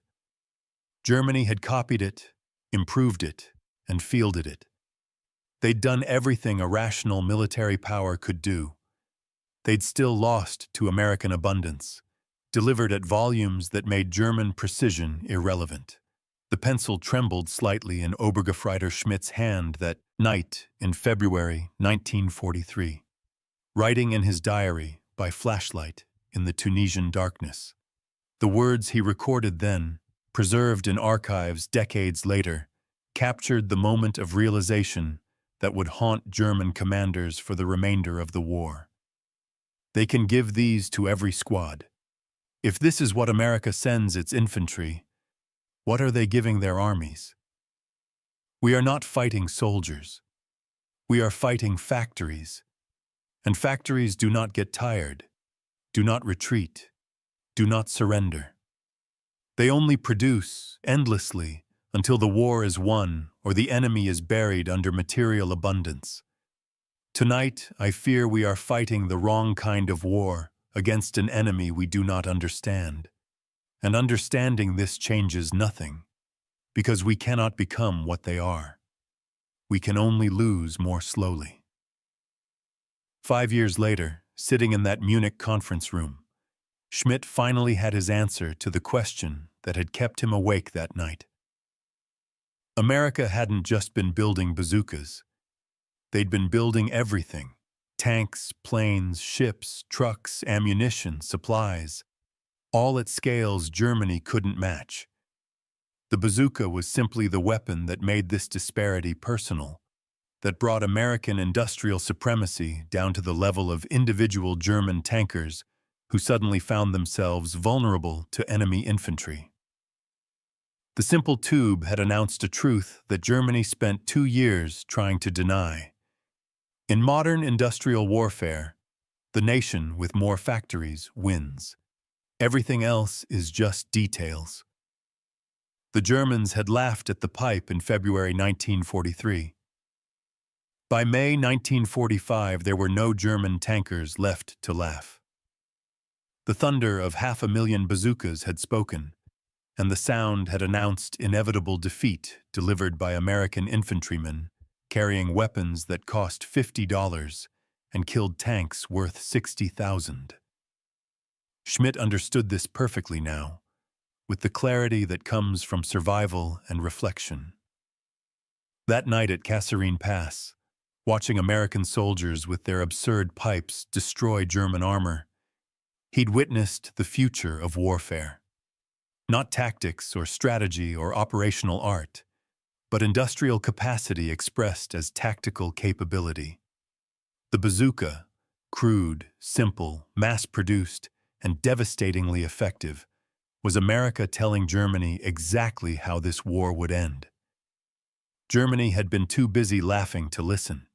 Germany had copied it, improved it, and fielded it. They'd done everything a rational military power could do. They'd still lost to American abundance, delivered at volumes that made German precision irrelevant. The pencil trembled slightly in Obergefreiter Schmidt's hand that night in February 1943, writing in his diary by flashlight in the Tunisian darkness. The words he recorded then, preserved in archives decades later, captured the moment of realization that would haunt German commanders for the remainder of the war. They can give these to every squad. If this is what America sends its infantry, what are they giving their armies? We are not fighting soldiers. We are fighting factories. And factories do not get tired, do not retreat, do not surrender. They only produce endlessly until the war is won or the enemy is buried under material abundance. Tonight, I fear we are fighting the wrong kind of war against an enemy we do not understand. And understanding this changes nothing, because we cannot become what they are. We can only lose more slowly. 5 years later, sitting in that Munich conference room, Schmidt finally had his answer to the question that had kept him awake that night. America hadn't just been building bazookas. They'd been building everything: tanks, planes, ships, trucks, ammunition, supplies, all at scales Germany couldn't match. The bazooka was simply the weapon that made this disparity personal, that brought American industrial supremacy down to the level of individual German tankers who suddenly found themselves vulnerable to enemy infantry. The simple tube had announced a truth that Germany spent 2 years trying to deny. In modern industrial warfare, the nation with more factories wins. Everything else is just details. The Germans had laughed at the pipe in February 1943. By May 1945, there were no German tankers left to laugh. The thunder of 500,000 bazookas had spoken, and the sound had announced inevitable defeat delivered by American infantrymen carrying weapons that cost $50 and killed tanks worth 60,000. Schmidt understood this perfectly now, with the clarity that comes from survival and reflection. That night at Kasserine Pass, watching American soldiers with their absurd pipes destroy German armor, he'd witnessed the future of warfare. Not tactics or strategy or operational art, but industrial capacity expressed as tactical capability. The bazooka, crude, simple, mass-produced, and devastatingly effective, was America telling Germany exactly how this war would end. Germany had been too busy laughing to listen.